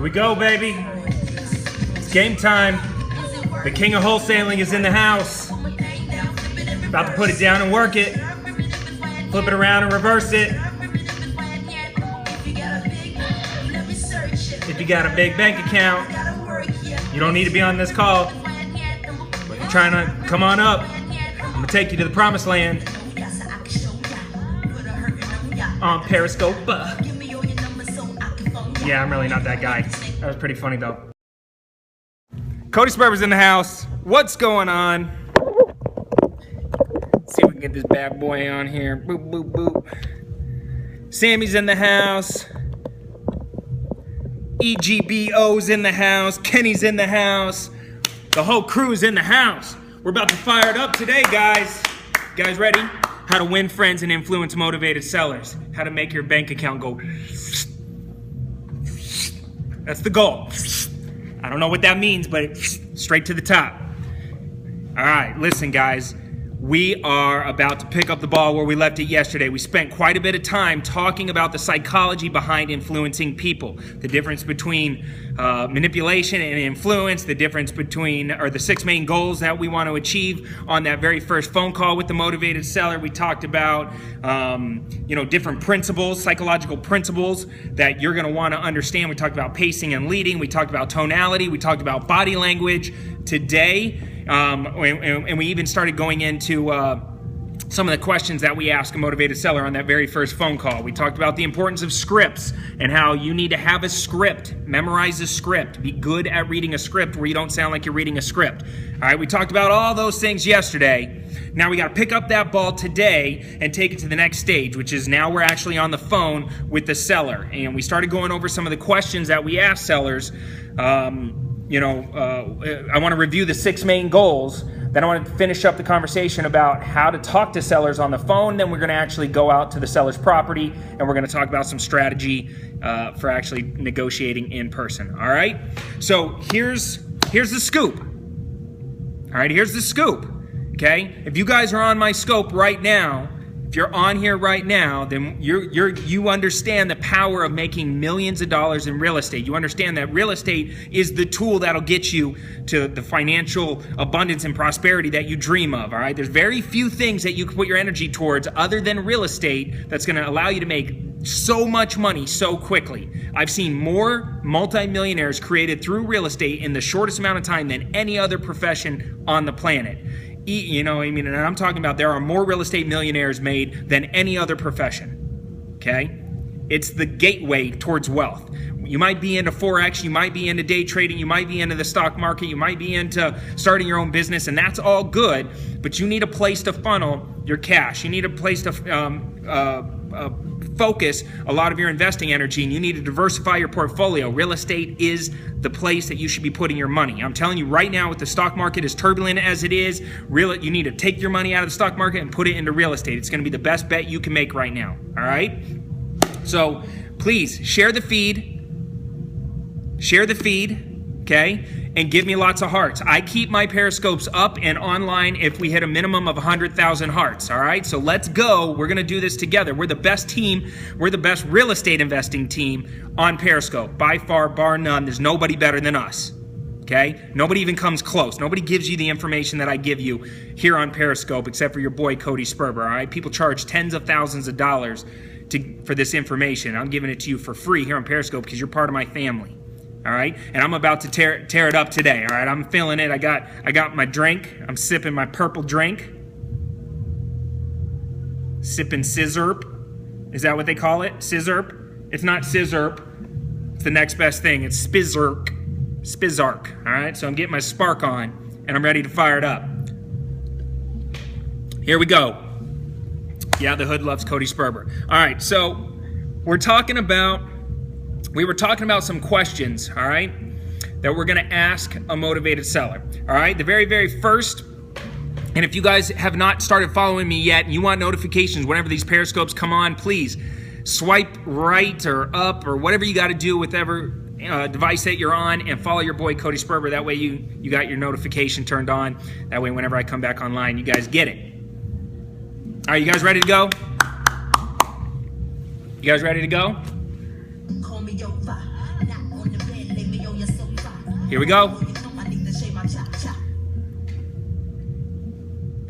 Here we go, baby. It's game time. The king of wholesaling is in the house. About to put it down and work it. Flip it around and reverse it. If you got a big bank account, you don't need to be on this call. But you're trying to come on up. I'm gonna take you to the promised land. On Periscope. Yeah, I'm really not that guy. That was pretty funny though. Cody Sperber's in the house. What's going on? Let's see if we can get this bad boy on here. Boop, boop, boop. Sammy's in the house. EGBO's in the house. Kenny's in the house. The whole crew's in the house. We're about to fire it up today, guys. You guys ready? How to win friends and influence motivated sellers. How to make your bank account go. That's the goal. I don't know what that means, but straight to the top. All right, listen, guys. We are about to pick up the ball where we left it yesterday. We spent quite a bit of time talking about the psychology behind influencing people, the difference between manipulation and influence, the difference between, or the 6 main goals that we want to achieve on that very first phone call with the motivated seller. We talked about, different principles, psychological principles that you're going to want to understand. We talked about pacing and leading. We talked about tonality. We talked about body language today. And we even started going into some of the questions that we ask a motivated seller on that very first phone call. We talked about the importance of scripts and how you need to have a script, memorize a script, be good at reading a script where you don't sound like you're reading a script. All right, we talked about all those things yesterday. Now we got to pick up that ball today and take it to the next stage, which is now we're actually on the phone with the seller. And we started going over some of the questions that we ask sellers. I want to review the 6 main goals. Then I want to finish up the conversation about how to talk to sellers on the phone. Then we're going to actually go out to the seller's property and we're going to talk about some strategy for actually negotiating in person. All right. So here's the scoop. All right. Here's the scoop. Okay. If you guys are on my scope right now, if you're on here right now, then you understand the power of making millions of dollars in real estate. You understand that real estate is the tool that'll get you to the financial abundance and prosperity that you dream of, all right? There's very few things that you can put your energy towards other than real estate that's going to allow you to make so much money so quickly. I've seen more multimillionaires created through real estate in the shortest amount of time than any other profession on the planet. And I'm talking about there are more real estate millionaires made than any other profession, okay? It's the gateway towards wealth. You might be into Forex, you might be into day trading, you might be into the stock market, you might be into starting your own business, and that's all good, but you need a place to funnel your cash. You need a place to focus a lot of your investing energy, and you need to diversify your portfolio. Real estate is the place that you should be putting your money. I'm telling you right now, with the stock market as turbulent as it is, you need to take your money out of the stock market and put it into real estate. It's going to be the best bet you can make right now. All right? So please share the feed. Share the feed, okay? And give me lots of hearts. I keep my Periscopes up and online if we hit a minimum of 100,000 hearts, all right? So let's go. We're going to do this together. We're the best team. We're the best real estate investing team on Periscope. By far, bar none. There's nobody better than us, okay? Nobody even comes close. Nobody gives you the information that I give you here on Periscope except for your boy, Cody Sperber, all right? People charge tens of thousands of dollars for this information. I'm giving it to you for free here on Periscope because you're part of my family. All right, and I'm about to tear it up today. All right, I'm feeling it. I got my drink. I'm sipping my purple drink. Sipping scissorp. Is that what they call it? Scissorp? It's not scissorp. It's the next best thing. It's spizzark. Spizzark. All right, so I'm getting my spark on, and I'm ready to fire it up. Here we go. Yeah, the hood loves Cody Sperber. All right, so we were talking about some questions, all right, that we're going to ask a motivated seller, all right? The very, very first, and if you guys have not started following me yet and you want notifications whenever these Periscopes come on, please swipe right or up or whatever you got to do with whatever device that you're on and follow your boy Cody Sperber. That way you got your notification turned on. That way whenever I come back online, you guys get it. All right, you guys ready to go? You guys ready to go? Here we go.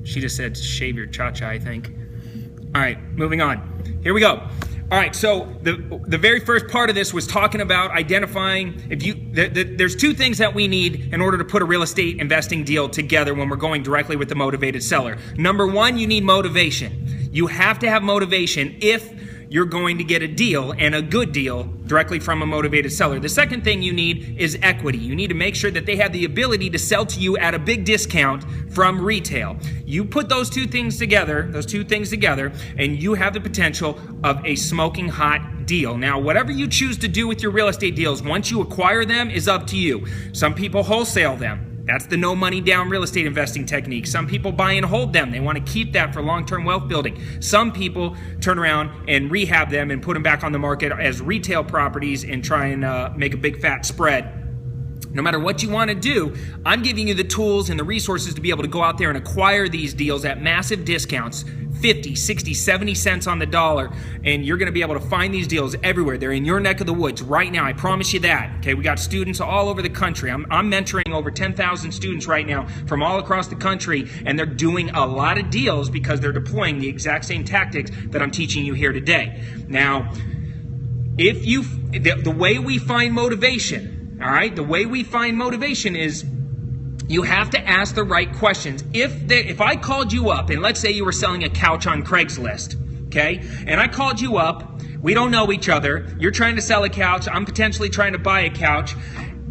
She just said shave your cha-cha, I think. All right, moving on. Here we go. All right, so the very first part of this was talking about identifying there's two things that we need in order to put a real estate investing deal together when we're going directly with the motivated seller. Number one, you need motivation. You have to have motivation if you're going to get a deal, and a good deal, directly from a motivated seller. The second thing you need is equity. You need to make sure that they have the ability to sell to you at a big discount from retail. You put those two things together, and you have the potential of a smoking hot deal. Now, whatever you choose to do with your real estate deals, once you acquire them, is up to you. Some people wholesale them. That's the no money down real estate investing technique. Some people buy and hold them. They want to keep that for long-term wealth building. Some people turn around and rehab them and put them back on the market as retail properties and try and make a big fat spread. No matter what you want to do, I'm giving you the tools and the resources to be able to go out there and acquire these deals at massive discounts, 50, 60, 70 cents on the dollar, and you're going to be able to find these deals everywhere. They're in your neck of the woods right now. I promise you that. Okay, we got students all over the country. I'm mentoring over 10,000 students right now from all across the country, and they're doing a lot of deals because they're deploying the exact same tactics that I'm teaching you here today. Now, the way we find motivation, all right, the way we find motivation is you have to ask the right questions. If I called you up, and let's say you were selling a couch on Craigslist, okay, and I called you up, we don't know each other, you're trying to sell a couch, I'm potentially trying to buy a couch,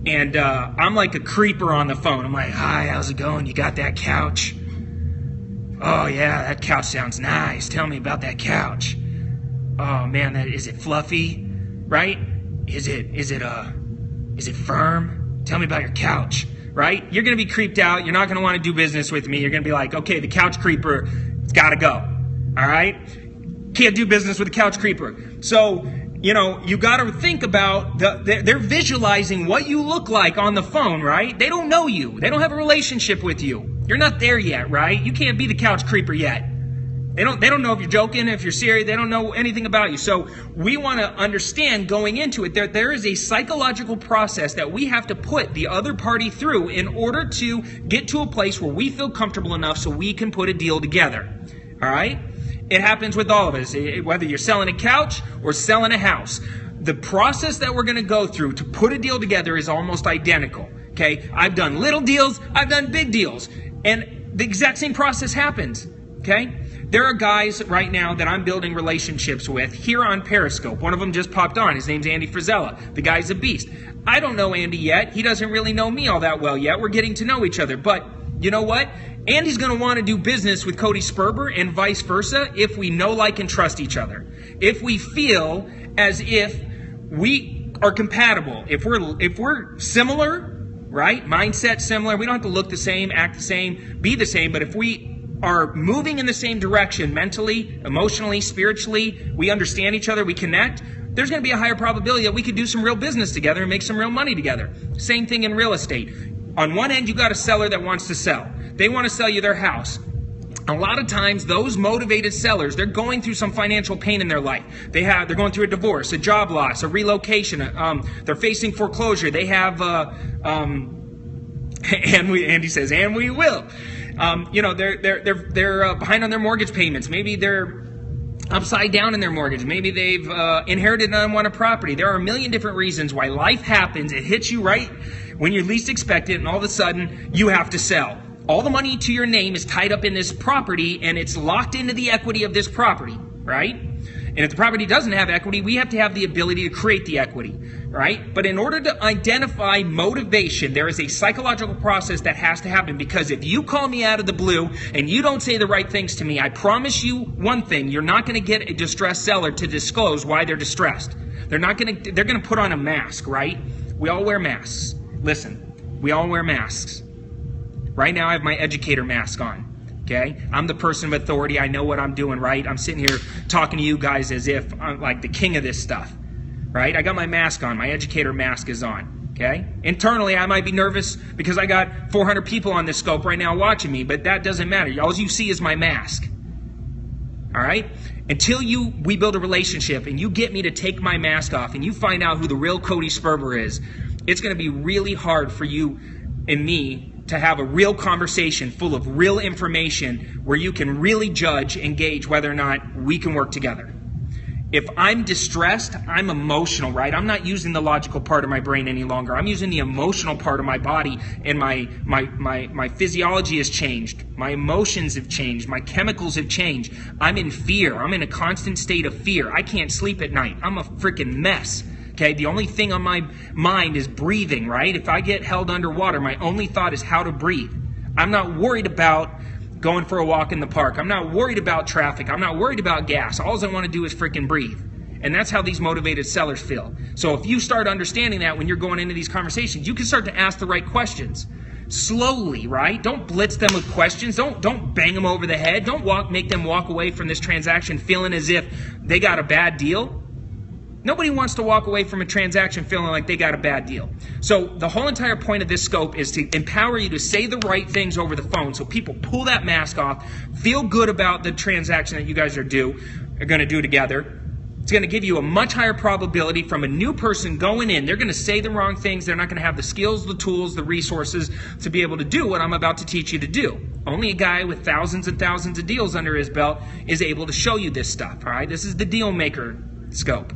and I'm like a creeper on the phone. I'm like, hi, how's it going? You got that couch? Oh yeah, that couch sounds nice. Tell me about that couch. Oh man, is it fluffy? Right? Is it firm? Tell me about your couch, right? You're going to be creeped out. You're not going to want to do business with me. You're going to be like, okay, the couch creeper, it's got to go, all right? Can't do business with a couch creeper. So, you got to think about, they're visualizing what you look like on the phone, right? They don't know you. They don't have a relationship with you. You're not there yet, right? You can't be the couch creeper yet. They don't know if you're joking, if you're serious. They don't know anything about you. So we want to understand going into it, there is a psychological process that we have to put the other party through in order to get to a place where we feel comfortable enough so we can put a deal together. All right? It happens with all of us, whether you're selling a couch or selling a house. The process that we're going to go through to put a deal together is almost identical. Okay? I've done little deals, I've done big deals, and the exact same process happens. Okay? There are guys right now that I'm building relationships with here on Periscope. One of them just popped on. His name's Andy Frizella. The guy's a beast. I don't know Andy yet. He doesn't really know me all that well yet. We're getting to know each other. But you know what? Andy's going to want to do business with Cody Sperber and vice versa if we know, like, and trust each other. If we feel as if we are compatible. If we're similar, right? Mindset similar. We don't have to look the same, act the same, be the same. But if we are moving in the same direction mentally, emotionally, spiritually, we understand each other, we connect, there's going to be a higher probability that we could do some real business together and make some real money together. Same thing in real estate. On one end, you got a seller that wants to sell. They want to sell you their house. A lot of times, those motivated sellers, they're going through some financial pain in their life. They're going through a divorce, a job loss, a relocation. They're facing foreclosure. They have, Andy says, and we will. They're behind on their mortgage payments. Maybe they're upside down in their mortgage. Maybe they've inherited an unwanted property. There are a million different reasons why life happens. It hits you right when you least expect it, and all of a sudden, you have to sell. All the money to your name is tied up in this property, and it's locked into the equity of this property, right? And if the property doesn't have equity, we have to have the ability to create the equity, right? But in order to identify motivation, there is a psychological process that has to happen, because if you call me out of the blue and you don't say the right things to me, I promise you one thing, you're not going to get a distressed seller to disclose why they're distressed. They're going to put on a mask, right? We all wear masks. Listen, we all wear masks. Right now I have my educator mask on. Okay? I'm the person of authority. I know what I'm doing, right? I'm sitting here talking to you guys as if I'm like the king of this stuff, right? I got my mask on. My educator mask is on, okay? Internally, I might be nervous because I got 400 people on this scope right now watching me, but that doesn't matter. All you see is my mask, all right? Until we build a relationship and you get me to take my mask off and you find out who the real Cody Sperber is, it's going to be really hard for you and me to have a real conversation full of real information where you can really judge and gauge whether or not we can work together. If I'm distressed, I'm emotional, right? I'm not using the logical part of my brain any longer. I'm using the emotional part of my body, and my physiology has changed. My emotions have changed. My chemicals have changed. I'm in fear. I'm in a constant state of fear. I can't sleep at night. I'm a freaking mess. Okay, the only thing on my mind is breathing, right? If I get held underwater, my only thought is how to breathe. I'm not worried about going for a walk in the park. I'm not worried about traffic. I'm not worried about gas. All I want to do is freaking breathe. And that's how these motivated sellers feel. So if you start understanding that when you're going into these conversations, you can start to ask the right questions. Slowly, right? Don't blitz them with questions. Don't bang them over the head. Don't make them walk away from this transaction feeling as if they got a bad deal. Nobody wants to walk away from a transaction feeling like they got a bad deal. So the whole entire point of this scope is to empower you to say the right things over the phone so people pull that mask off, feel good about the transaction that you guys are going to do together. It's going to give you a much higher probability from a new person going in. They're going to say the wrong things. They're not going to have the skills, the tools, the resources to be able to do what I'm about to teach you to do. Only a guy with thousands and thousands of deals under his belt is able to show you this stuff. All right, this is the deal maker scope.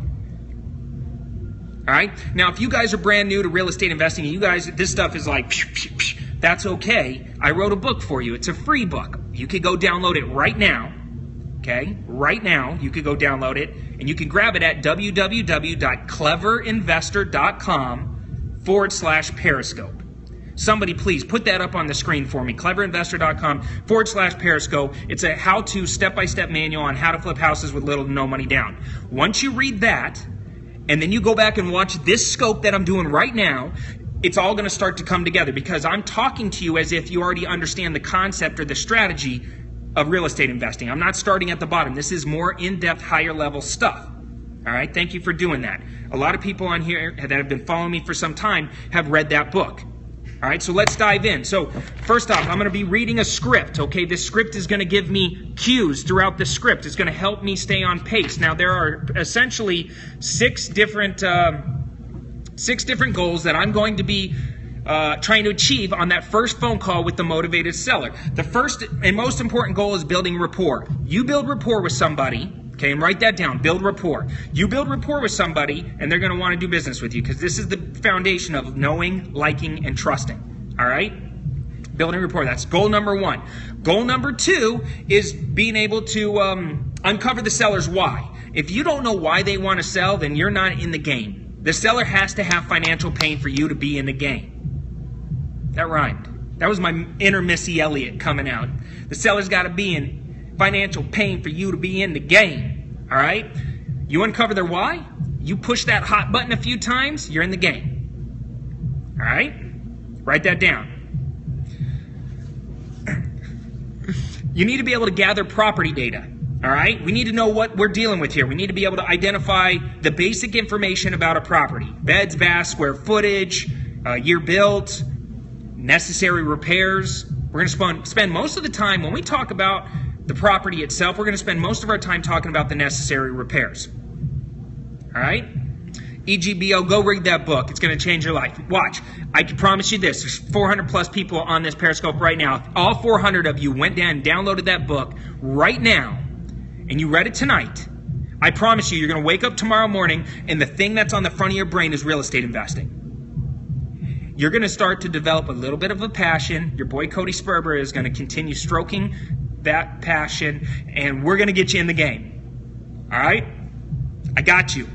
All right. Now, if you guys are brand new to real estate investing, you guys, this stuff is like, that's okay. I wrote a book for you. It's a free book. You could go download it right now. Okay. Right now, you could go download it, and you can grab it at www.cleverinvestor.com/Periscope. Somebody please put that up on the screen for me. Cleverinvestor.com/Periscope. It's a how-to step-by-step manual on how to flip houses with little to no money down. Once you read that, and then you go back and watch this scope that I'm doing right now, it's all going to start to come together because I'm talking to you as if you already understand the concept or the strategy of real estate investing. I'm not starting at the bottom. This is more in-depth, higher-level stuff. All right? Thank you for doing that. A lot of people on here that have been following me for some time have read that book. All right, so let's dive in. So first off, I'm going to be reading a script, okay? This script is going to give me cues throughout the script. It's going to help me stay on pace. Now, there are essentially six different goals that I'm going to be trying to achieve on that first phone call with the motivated seller. The first and most important goal is building rapport. You build rapport with somebody. Okay, and write that down. Build rapport. You build rapport with somebody, and they're going to want to do business with you because this is the foundation of knowing, liking, and trusting. All right? Building rapport. That's goal number one. Goal number two is being able to uncover the seller's why. If you don't know why they want to sell, then you're not in the game. The seller has to have financial pain for you to be in the game. That rhymed. That was my inner Missy Elliott coming out. The seller's got to be in financial pain for you to be in the game. All right? You uncover their why, you push that hot button a few times, you're in the game. All right? Write that down. You need to be able to gather property data. All right? We need to know what we're dealing with here. We need to be able to identify the basic information about a property. Beds, baths, square footage, year built, necessary repairs. We're going to spend most of the time when we talk about the property itself, we're going to spend most of our time talking about the necessary repairs. All right? EGBO, go read that book. It's going to change your life. Watch. I can promise you this. There's 400 plus people on this Periscope right now. If all 400 of you went down and downloaded that book right now, and you read it tonight, I promise you, you're going to wake up tomorrow morning, and the thing that's on the front of your brain is real estate investing. You're going to start to develop a little bit of a passion. Your boy Cody Sperber is going to continue stroking that passion, and we're going to get you in the game. All right? I got you.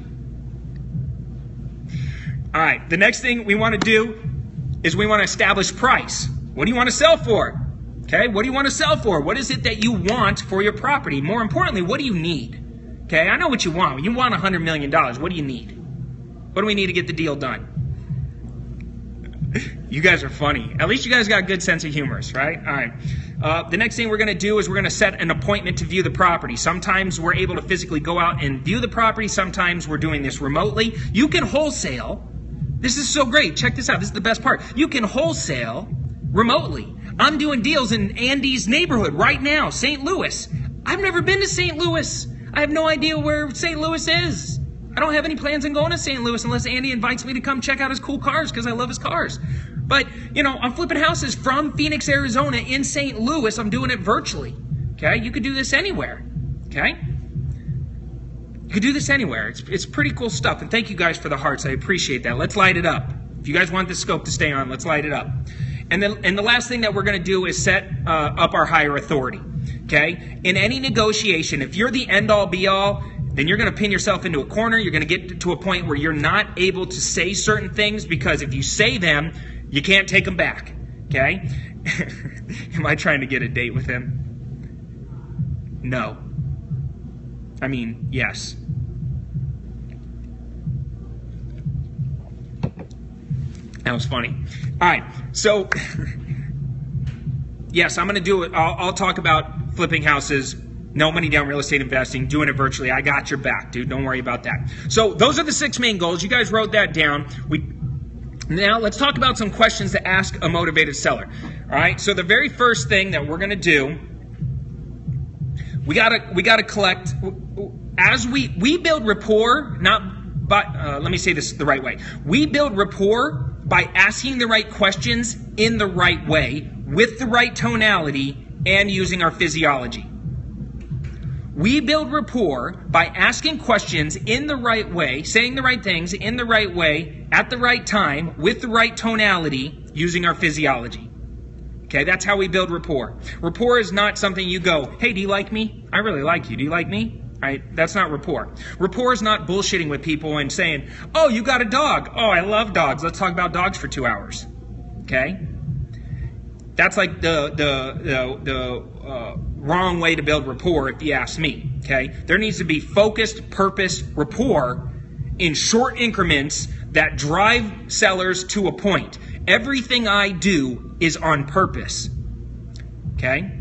All right. The next thing we want to do is we want to establish price. What do you want to sell for? Okay? What do you want to sell for? What is it that you want for your property? More importantly, what do you need? Okay? I know what you want. You want $100 million. What do you need? What do we need to get the deal done? You guys are funny. At least you guys got a good sense of humor, right? All right. The next thing we're going to do is we're going to set an appointment to view the property. Sometimes we're able to physically go out and view the property. Sometimes we're doing this remotely. You can wholesale. This is so great. Check this out. This is the best part. You can wholesale remotely. I'm doing deals in Andy's neighborhood right now, St. Louis. I've never been to St. Louis. I have no idea where St. Louis is. I don't have any plans on going to St. Louis unless Andy invites me to come check out his cool cars because I love his cars. But, you know, I'm flipping houses from Phoenix, Arizona in St. Louis. I'm doing it virtually. Okay? You could do this anywhere. Okay? You could do this anywhere. It's pretty cool stuff. And thank you guys for the hearts. I appreciate that. Let's light it up. If you guys want the scope to stay on, let's light it up. And the last thing that we're going to do is set up our higher authority. Okay? In any negotiation, if you're the end-all, be-all, then you're going to pin yourself into a corner. You're going to get to a point where you're not able to say certain things because if you say them, you can't take them back. Okay? Am I trying to get a date with him? No. I mean, yes. That was funny. All right, so yes, I'm going to do it. I'll talk about flipping houses, no money down real estate investing, doing it virtually. I got your back, dude. Don't worry about that. So those are the 6 main goals. You guys wrote that down. Now let's talk about some questions to ask a motivated seller. All right. So the very first thing that we're going to do, we gotta collect as we build rapport. Let me say this the right way. We build rapport by asking the right questions in the right way, with the right tonality, and using our physiology. We build rapport by asking questions in the right way, saying the right things in the right way, at the right time, with the right tonality, using our physiology. Okay, that's how we build rapport. Rapport is not something you go, hey, do you like me? I really like you. Do you like me? Right? That's not rapport. Rapport is not bullshitting with people and saying, oh, you got a dog. Oh, I love dogs. Let's talk about dogs for 2 hours. Okay? That's like the wrong way to build rapport if you ask me. Okay? There needs to be focused, purposed rapport in short increments that drive sellers to a point. Everything I do is on purpose. Okay?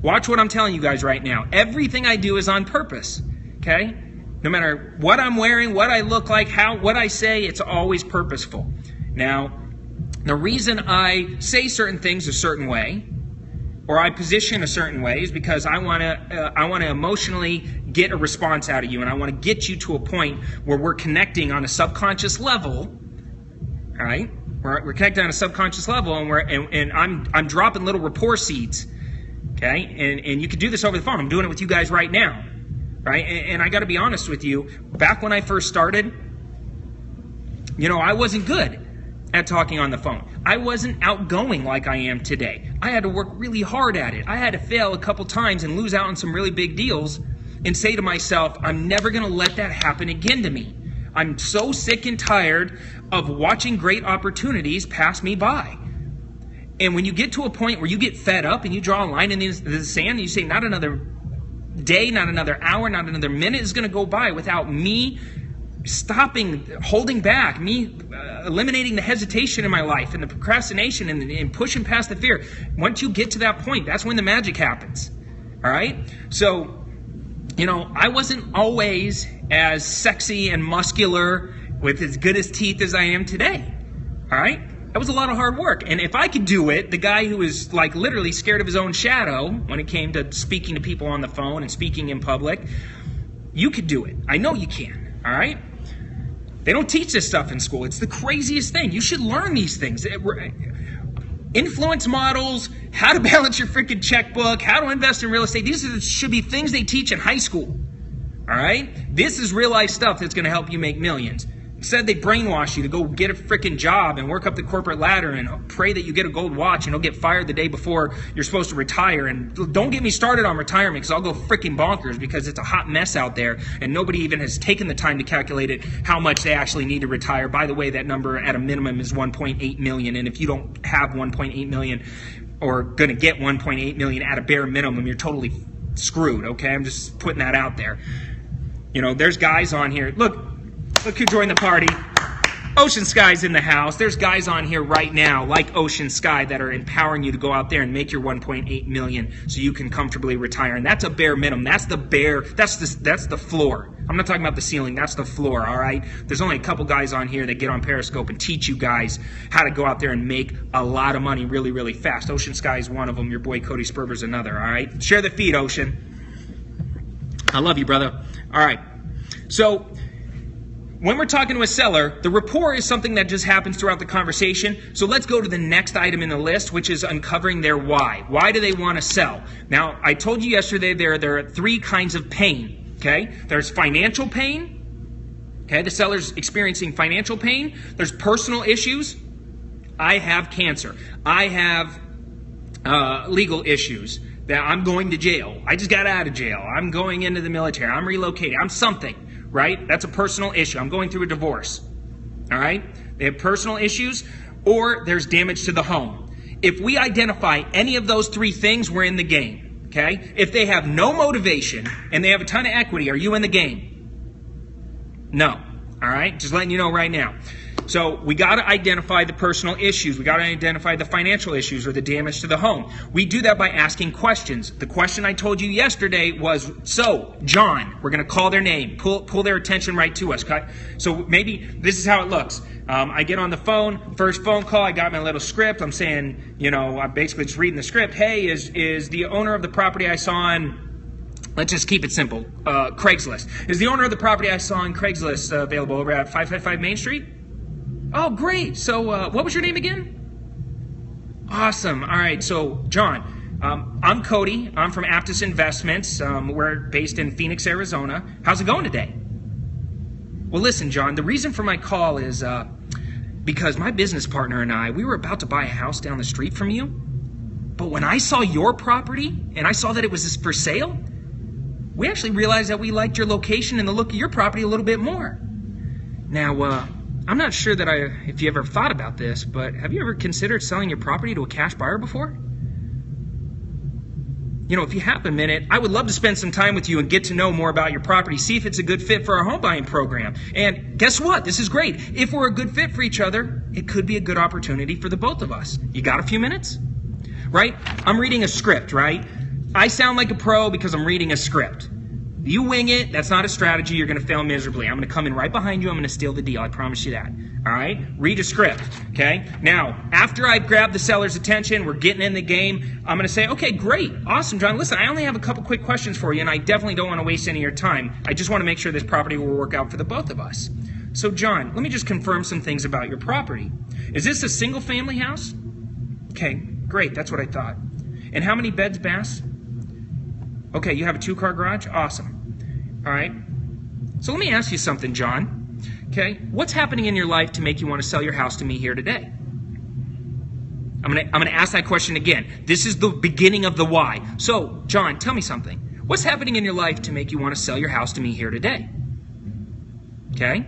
Watch what I'm telling you guys right now. Everything I do is on purpose. Okay? No matter what I'm wearing, what I look like, what I say, it's always purposeful. Now, the reason I say certain things a certain way, or I position a certain way, is because I want to emotionally get a response out of you, and I want to get you to a point where we're connecting on a subconscious level. All right? We're connecting on a subconscious level, and I'm dropping little rapport seeds. Okay, and you can do this over the phone. I'm doing it with you guys right now, right? And I got to be honest with you. Back when I first started, you know, I wasn't good at talking on the phone. I wasn't outgoing like I am today. I had to work really hard at it. I had to fail a couple times and lose out on some really big deals and say to myself, I'm never going to let that happen again to me. I'm so sick and tired of watching great opportunities pass me by. And when you get to a point where you get fed up and you draw a line in the sand and you say, not another day, not another hour, not another minute is going to go by without me stopping, holding back, me eliminating the hesitation in my life and the procrastination and pushing past the fear. Once you get to that point, that's when the magic happens. All right? So, you know, I wasn't always as sexy and muscular with as good as teeth as I am today. All right? That was a lot of hard work. And if I could do it, the guy who was like literally scared of his own shadow when it came to speaking to people on the phone and speaking in public, you could do it. I know you can. All right? They don't teach this stuff in school. It's the craziest thing. You should learn these things. Influence models, how to balance your freaking checkbook, how to invest in real estate. These should be things they teach in high school. All right? This is real life stuff that's going to help you make millions. Instead, they brainwash you to go get a freaking job and work up the corporate ladder and pray that you get a gold watch and don't get fired the day before you're supposed to retire. And don't get me started on retirement because I'll go freaking bonkers because it's a hot mess out there and nobody even has taken the time to calculate it how much they actually need to retire. By the way, that number at a minimum is 1.8 million. And if you don't have 1.8 million or going to get 1.8 million at a bare minimum, you're totally screwed. Okay, I'm just putting that out there. You know, there's guys on here. Look who joined the party. Ocean Sky's in the house. There's guys on here right now like Ocean Sky that are empowering you to go out there and make your 1.8 million so you can comfortably retire. And that's a bare minimum. That's the floor. I'm not talking about the ceiling. That's the floor, all right? There's only a couple guys on here that get on Periscope and teach you guys how to go out there and make a lot of money really, really fast. Ocean Sky is one of them. Your boy Cody Sperber is another, all right? Share the feed, Ocean. I love you, brother. All right. So when we're talking to a seller, the rapport is something that just happens throughout the conversation. So let's go to the next item in the list, which is uncovering their why. Why do they want to sell? Now, I told you yesterday there are 3 kinds of pain, okay? There's financial pain, okay? The seller's experiencing financial pain. There's personal issues. I have cancer. I have legal issues. That I'm going to jail. I just got out of jail. I'm going into the military. I'm relocating. I'm something. Right? That's a personal issue. I'm going through a divorce. All right? They have personal issues, or there's damage to the home. If we identify any of those 3 things, we're in the game. Okay? If they have no motivation and they have a ton of equity, are you in the game? No. All right? Just letting you know right now. So we got to identify the personal issues. We got to identify the financial issues or the damage to the home. We do that by asking questions. The question I told you yesterday was, so, John, we're going to call their name, pull their attention right to us. Okay? So maybe this is how it looks. I get on the phone, first phone call, I got my little script. I'm saying, I'm basically just reading the script. Hey, is the owner of the property I saw on, let's just keep it simple, Craigslist. Is the owner of the property I saw on Craigslist available over at 555 Main Street? Oh, great. So what was your name again? Awesome. All right. So, John, I'm Cody. I'm from Aptus Investments. We're based in Phoenix, Arizona. How's it going today? Well, listen, John, the reason for my call is because my business partner and I, we were about to buy a house down the street from you. But when I saw your property and I saw that it was for sale, we actually realized that we liked your location and the look of your property a little bit more. Now, I'm not sure that if you ever thought about this, but have you ever considered selling your property to a cash buyer before? If you have a minute, I would love to spend some time with you and get to know more about your property, see if it's a good fit for our home buying program. And guess what? This is great. If we're a good fit for each other, it could be a good opportunity for the both of us. You got a few minutes? Right? I'm reading a script, right? I sound like a pro because I'm reading a script. You wing it, that's not a strategy, you're going to fail miserably. I'm going to come in right behind you, I'm going to steal the deal, I promise you that. All right? Read a script, okay? Now, after I've grabbed the seller's attention, we're getting in the game, I'm going to say, okay, great, awesome, John. Listen, I only have a couple quick questions for you, and I definitely don't want to waste any of your time. I just want to make sure this property will work out for the both of us. So, John, let me just confirm some things about your property. Is this a single-family house? Okay, great, that's what I thought. And how many beds, baths? Okay, you have a 2-car garage? Awesome. All right. So let me ask you something, John. Okay, what's happening in your life to make you want to sell your house to me here today? I'm gonna ask that question again. This is the beginning of the why. So, John, tell me something. What's happening in your life to make you want to sell your house to me here today? Okay.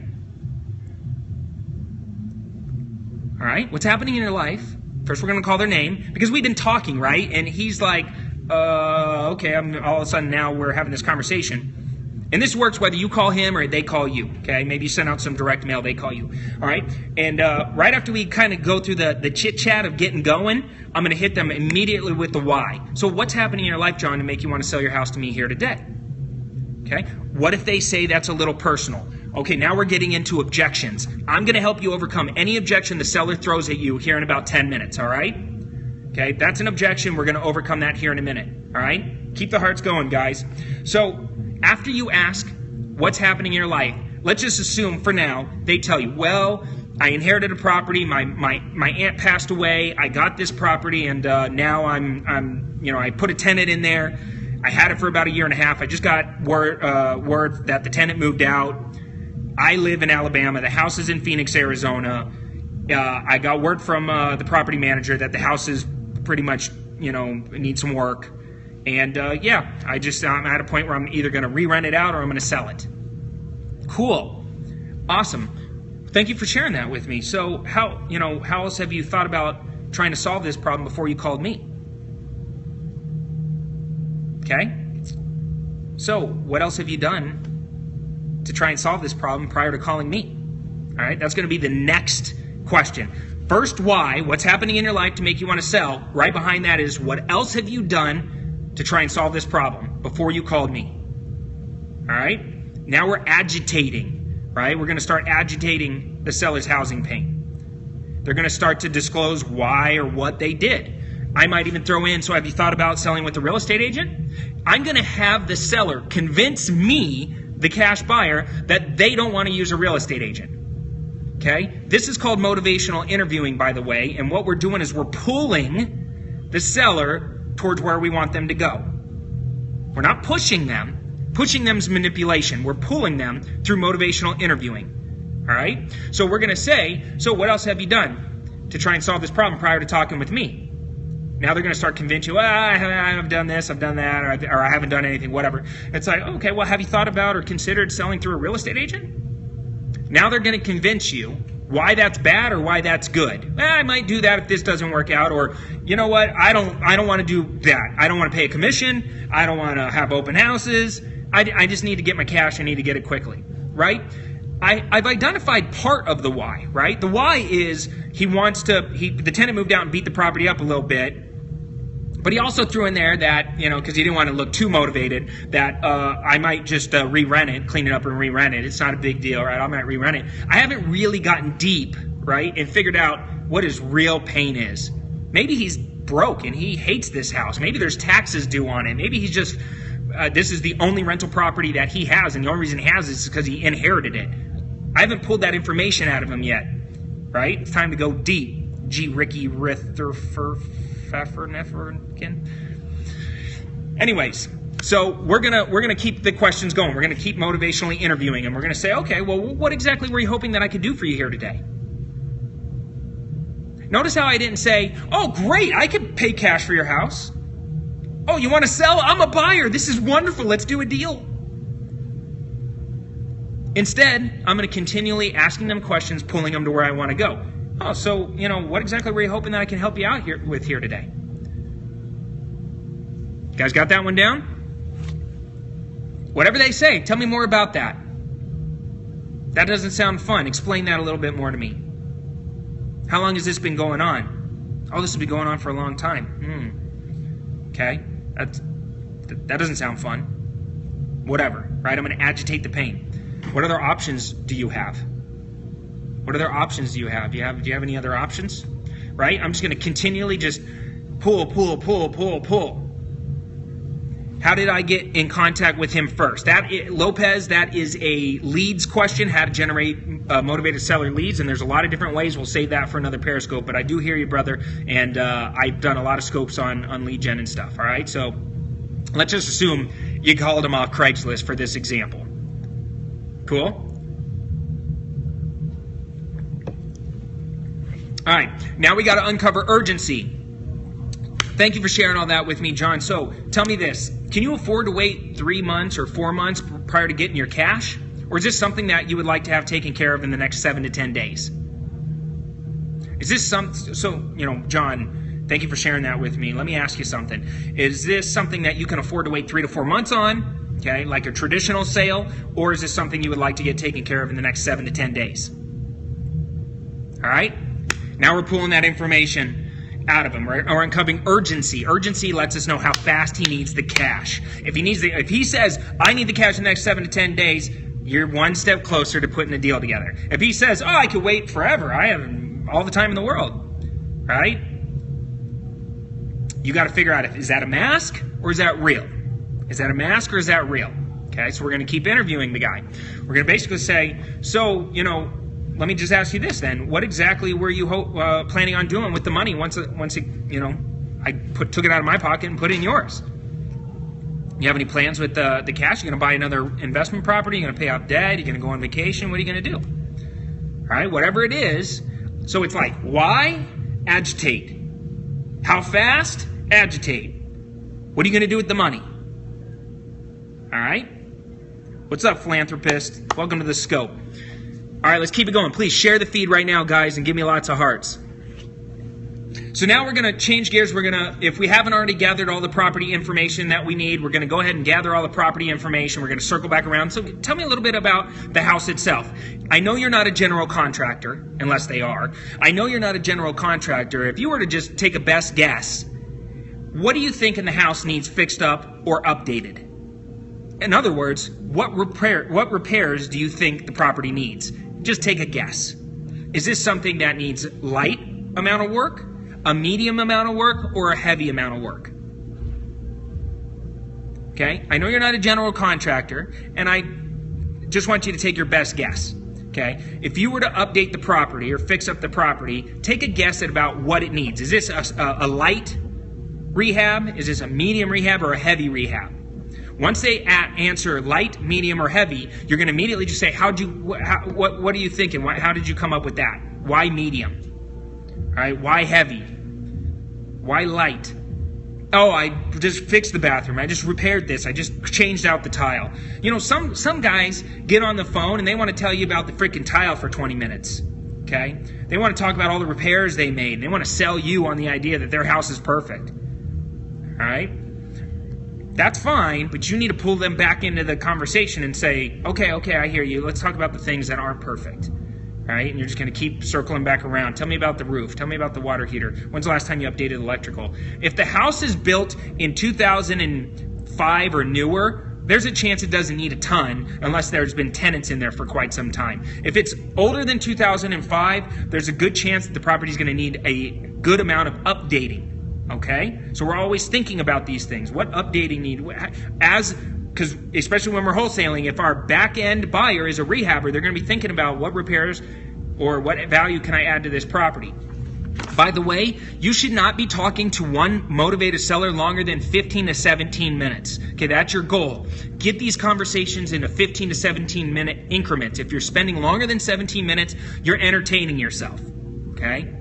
All right. What's happening in your life? First, we're gonna call their name because we've been talking, right? And he's like, okay. All of a sudden now we're having this conversation. And this works whether you call him or they call you, okay? Maybe you send out some direct mail, they call you, all right? And right after we kind of go through the chit-chat of getting going, I'm going to hit them immediately with the why. So what's happening in your life, John, to make you want to sell your house to me here today? Okay? What if they say that's a little personal? Okay, now we're getting into objections. I'm going to help you overcome any objection the seller throws at you here in about 10 minutes, all right? Okay, that's an objection. We're going to overcome that here in a minute, all right? Keep the hearts going, guys. So after you ask what's happening in your life, let's just assume for now they tell you, well, I inherited a property, my aunt passed away, I got this property, and now I put a tenant in there. I had it for about 1.5 years. I just got word that the tenant moved out. I live in Alabama. The house is in Phoenix, Arizona. I got word from the property manager that the house is pretty much, needs some work. And I'm at a point where I'm either going to re-rent it out or I'm going to sell it. Cool. Awesome. Thank you for sharing that with me. So how else have you thought about trying to solve this problem before you called me? Okay? So what else have you done to try and solve this problem prior to calling me? All right? That's going to be the next question. First, why? What's happening in your life to make you want to sell? Right behind that is what else have you done to try and solve this problem before you called me? All right? Now we're agitating, right? We're going to start agitating the seller's housing pain. They're going to start to disclose why or what they did. I might even throw in, so have you thought about selling with a real estate agent? I'm going to have the seller convince me the cash buyer that they don't want to use a real estate agent. Okay? This is called motivational interviewing, by the way, and what we're doing is we're pulling the seller towards where we want them to go. We're not pushing them. Pushing them is manipulation. We're pulling them through motivational interviewing. All right? So we're going to say, so what else have you done to try and solve this problem prior to talking with me? Now they're going to start convince you, I've done this, I've done that, or I haven't done anything, whatever. It's like, okay, well, have you thought about or considered selling through a real estate agent? Now they're going to convince you why that's bad or why that's good. I might do that if this doesn't work out, or you know what, I don't want to do that. I don't want to pay a commission. I don't want to have open houses. I just need to get my cash. I need to get it quickly, right? I've identified part of the why, right? The why is the tenant moved out and beat the property up a little bit. But he also threw in there that, because he didn't want to look too motivated, that I might just re-rent it, clean it up and re-rent it. It's not a big deal, right? I might re-rent it. I haven't really gotten deep, right, and figured out what his real pain is. Maybe he's broke and he hates this house. Maybe there's taxes due on it. Maybe he's just, this is the only rental property that he has, and the only reason he has it is because he inherited it. I haven't pulled that information out of him yet, right? It's time to go deep. G. Ricky Anyways, so we're gonna keep the questions going. We're gonna keep motivationally interviewing, and we're gonna say, okay, well, what exactly were you hoping that I could do for you here today? Notice how I didn't say, oh, great, I could pay cash for your house. Oh, you want to sell? I'm a buyer. This is wonderful. Let's do a deal. Instead, I'm going to continually asking them questions, pulling them to where I want to go. Oh, so, what exactly were you hoping that I can help you out here today? You guys got that one down? Whatever they say, tell me more about that. That doesn't sound fun. Explain that a little bit more to me. How long has this been going on? Oh, this has been going on for a long time. Okay, that doesn't sound fun. Whatever, right? I'm going to agitate the pain. What other options do you have? What other options do you have? Do you have any other options? Right? I'm just going to continually just pull. How did I get in contact with him first? Lopez, that is a leads question, how to generate motivated seller leads, and there's a lot of different ways. We'll save that for another Periscope, but I do hear you, brother, and I've done a lot of scopes on lead gen and stuff, all right? So let's just assume you called him off Craigslist for this example. Cool? All right, now we got to uncover urgency. Thank you for sharing all that with me, John. So tell me this. Can you afford to wait 3 months or 4 months prior to getting your cash? Or is this something that you would like to have taken care of in the next 7 to 10 days? Is this John, thank you for sharing that with me. Let me ask you something. Is this something that you can afford to wait 3 to 4 months on, okay, like a traditional sale? Or is this something you would like to get taken care of in the next 7 to 10 days? All right? Now we're pulling that information out of him, right? Or uncovering urgency. Urgency lets us know how fast he needs the cash. If he says, I need the cash in the next 7 to 10 days, you're one step closer to putting a deal together. If he says, oh, I could wait forever, I have all the time in the world, right? You got to figure out, is that a mask or is that real? Is that a mask or is that real? Okay, so we're going to keep interviewing the guy. We're going to basically say, so, let me just ask you this then. What exactly were you planning on doing with the money once it, I took it out of my pocket and put it in yours? You have any plans with the cash? You're going to buy another investment property? You're going to pay off debt? You're going to go on vacation? What are you going to do? All right, whatever it is. So it's like, why? Agitate. How fast? Agitate. What are you going to do with the money? All right? What's up, philanthropist? Welcome to the scope. All right, let's keep it going. Please share the feed right now, guys, and give me lots of hearts. So now we're going to change gears. We're going to, if we haven't already gathered all the property information that we need, we're going to go ahead and gather all the property information. We're going to circle back around. So tell me a little bit about the house itself. I know you're not a general contractor, unless they are. I know you're not a general contractor. If you were to just take a best guess, what do you think in the house needs fixed up or updated? In other words, what repairs do you think the property needs? Just take a guess. Is this something that needs light amount of work, a medium amount of work, or a heavy amount of work? Okay, I know you're not a general contractor, and just want you to take your best guess. Okay, if you were to update the property or fix up the property, take a guess at about what it needs. Is this a light rehab? Is this a medium rehab or a heavy rehab? Once they answer light, medium, or heavy, you're going to immediately just say, what are you thinking? How did you come up with that? Why medium? All right, why heavy? Why light? Oh, I just fixed the bathroom. I just repaired this. I just changed out the tile. You know, some guys get on the phone and they want to tell you about the freaking tile for 20 minutes. Okay? They want to talk about all the repairs they made. They want to sell you on the idea that their house is perfect. All right? That's fine, but you need to pull them back into the conversation and say, okay, I hear you. Let's talk about the things that aren't perfect. All right, and you're just going to keep circling back around. Tell me about the roof. Tell me about the water heater. When's the last time you updated electrical? If the house is built in 2005 or newer, there's a chance it doesn't need a ton unless there's been tenants in there for quite some time. If it's older than 2005, there's a good chance that the property is going to need a good amount of updating. Okay? So we're always thinking about these things. What updating need? Because especially when we're wholesaling, if our back-end buyer is a rehabber, they're going to be thinking about what repairs or what value can I add to this property. By the way, you should not be talking to one motivated seller longer than 15 to 17 minutes. Okay, that's your goal. Get these conversations into 15 to 17 minute increments. If you're spending longer than 17 minutes, you're entertaining yourself. Okay?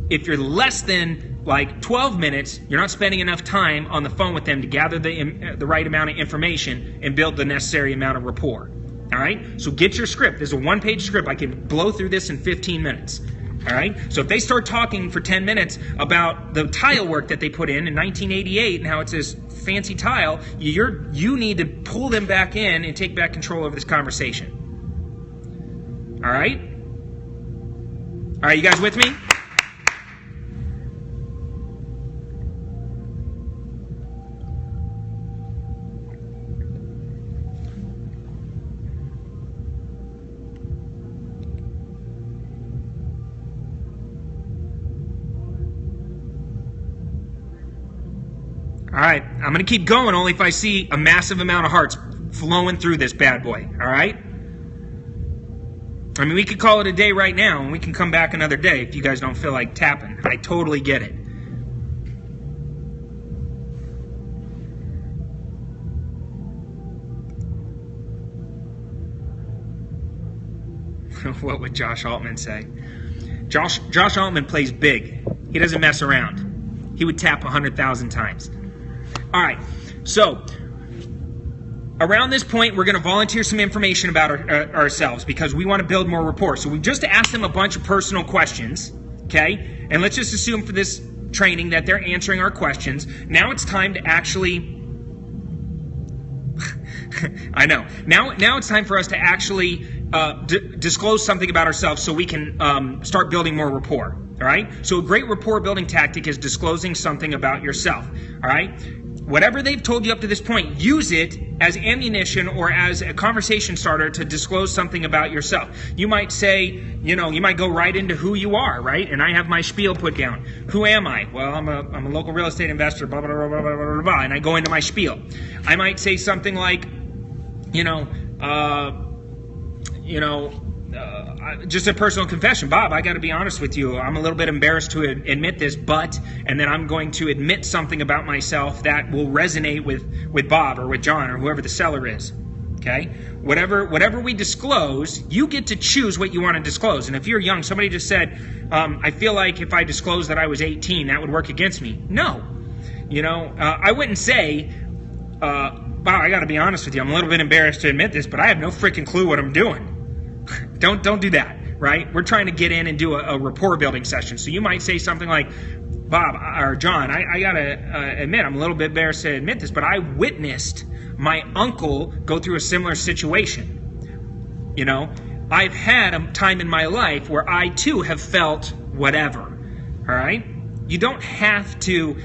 If you're less than like 12 minutes, you're not spending enough time on the phone with them to gather the right amount of information and build the necessary amount of rapport. All right? So get your script. There's a one-page script. I can blow through this in 15 minutes. All right? So if they start talking for 10 minutes about the tile work that they put in 1988 and how it's this fancy tile, you need to pull them back in and take back control over this conversation. All right? All right, you guys with me? All right, I'm going to keep going only if I see a massive amount of hearts flowing through this bad boy, all right? I mean, we could call it a day right now, and we can come back another day if you guys don't feel like tapping. I totally get it. What would Josh Altman say? Josh Altman plays big. He doesn't mess around. He would tap 100,000 times. All right, so around this point, we're going to volunteer some information about ourselves because we want to build more rapport. So we just asked them a bunch of personal questions, okay? And let's just assume for this training that they're answering our questions. Now it's time to actually... I know. Now it's time for us to actually disclose something about ourselves so we can start building more rapport. All right? So a great rapport building tactic is disclosing something about yourself. All right? Whatever they've told you up to this point, use it as ammunition or as a conversation starter to disclose something about yourself. You might say, you might go right into who you are, right? And I have my spiel put down. Who am I? Well, I'm a local real estate investor, blah, blah, blah, blah, blah, blah, blah, and I go into my spiel. I might say something like, just a personal confession. Bob, I got to be honest with you. I'm a little bit embarrassed to admit this, and then I'm going to admit something about myself that will resonate with Bob or with John or whoever the seller is. Okay? Whatever we disclose, you get to choose what you want to disclose. And if you're young, somebody just said, I feel like if I disclosed that I was 18, that would work against me. No. I wouldn't say, Bob, I got to be honest with you. I'm a little bit embarrassed to admit this, but I have no freaking clue what I'm doing. Don't do that, right? We're trying to get in and do a rapport building session. So you might say something like, Bob or John, I got to admit, I'm a little bit embarrassed to admit this, but I witnessed my uncle go through a similar situation. I've had a time in my life where I too have felt whatever, all right? You don't have to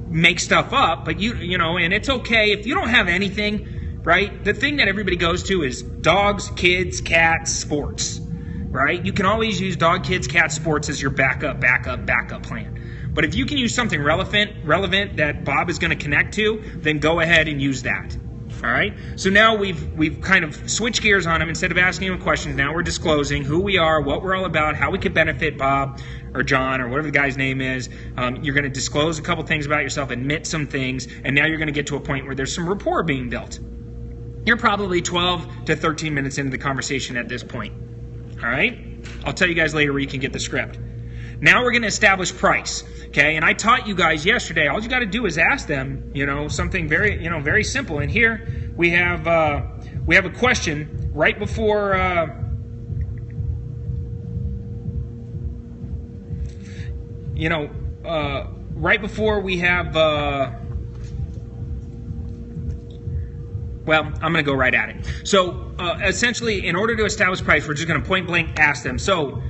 make stuff up, but and it's okay if you don't have anything. Right? The thing that everybody goes to is dogs, kids, cats, sports. Right? You can always use dog, kids, cats, sports as your backup plan. But if you can use something relevant that Bob is going to connect to, then go ahead and use that. All right, so now we've kind of switched gears on them. Instead of asking them questions, now we're disclosing who we are, what we're all about, how we could benefit Bob or John or whatever the guy's name is. You're going to disclose a couple things about yourself, admit some things, and now you're going to get to a point where there's some rapport being built. You're probably 12 to 13 minutes into the conversation at this point. All right, I'll tell you guys later where you can get the script. Now we're going to establish price. Okay, and I taught you guys yesterday, all you got to do is ask them, something very, very simple. And here we have a question right before, right before we have, well, I'm going to go right at it. So essentially, in order to establish price, we're just going to point blank ask them. So,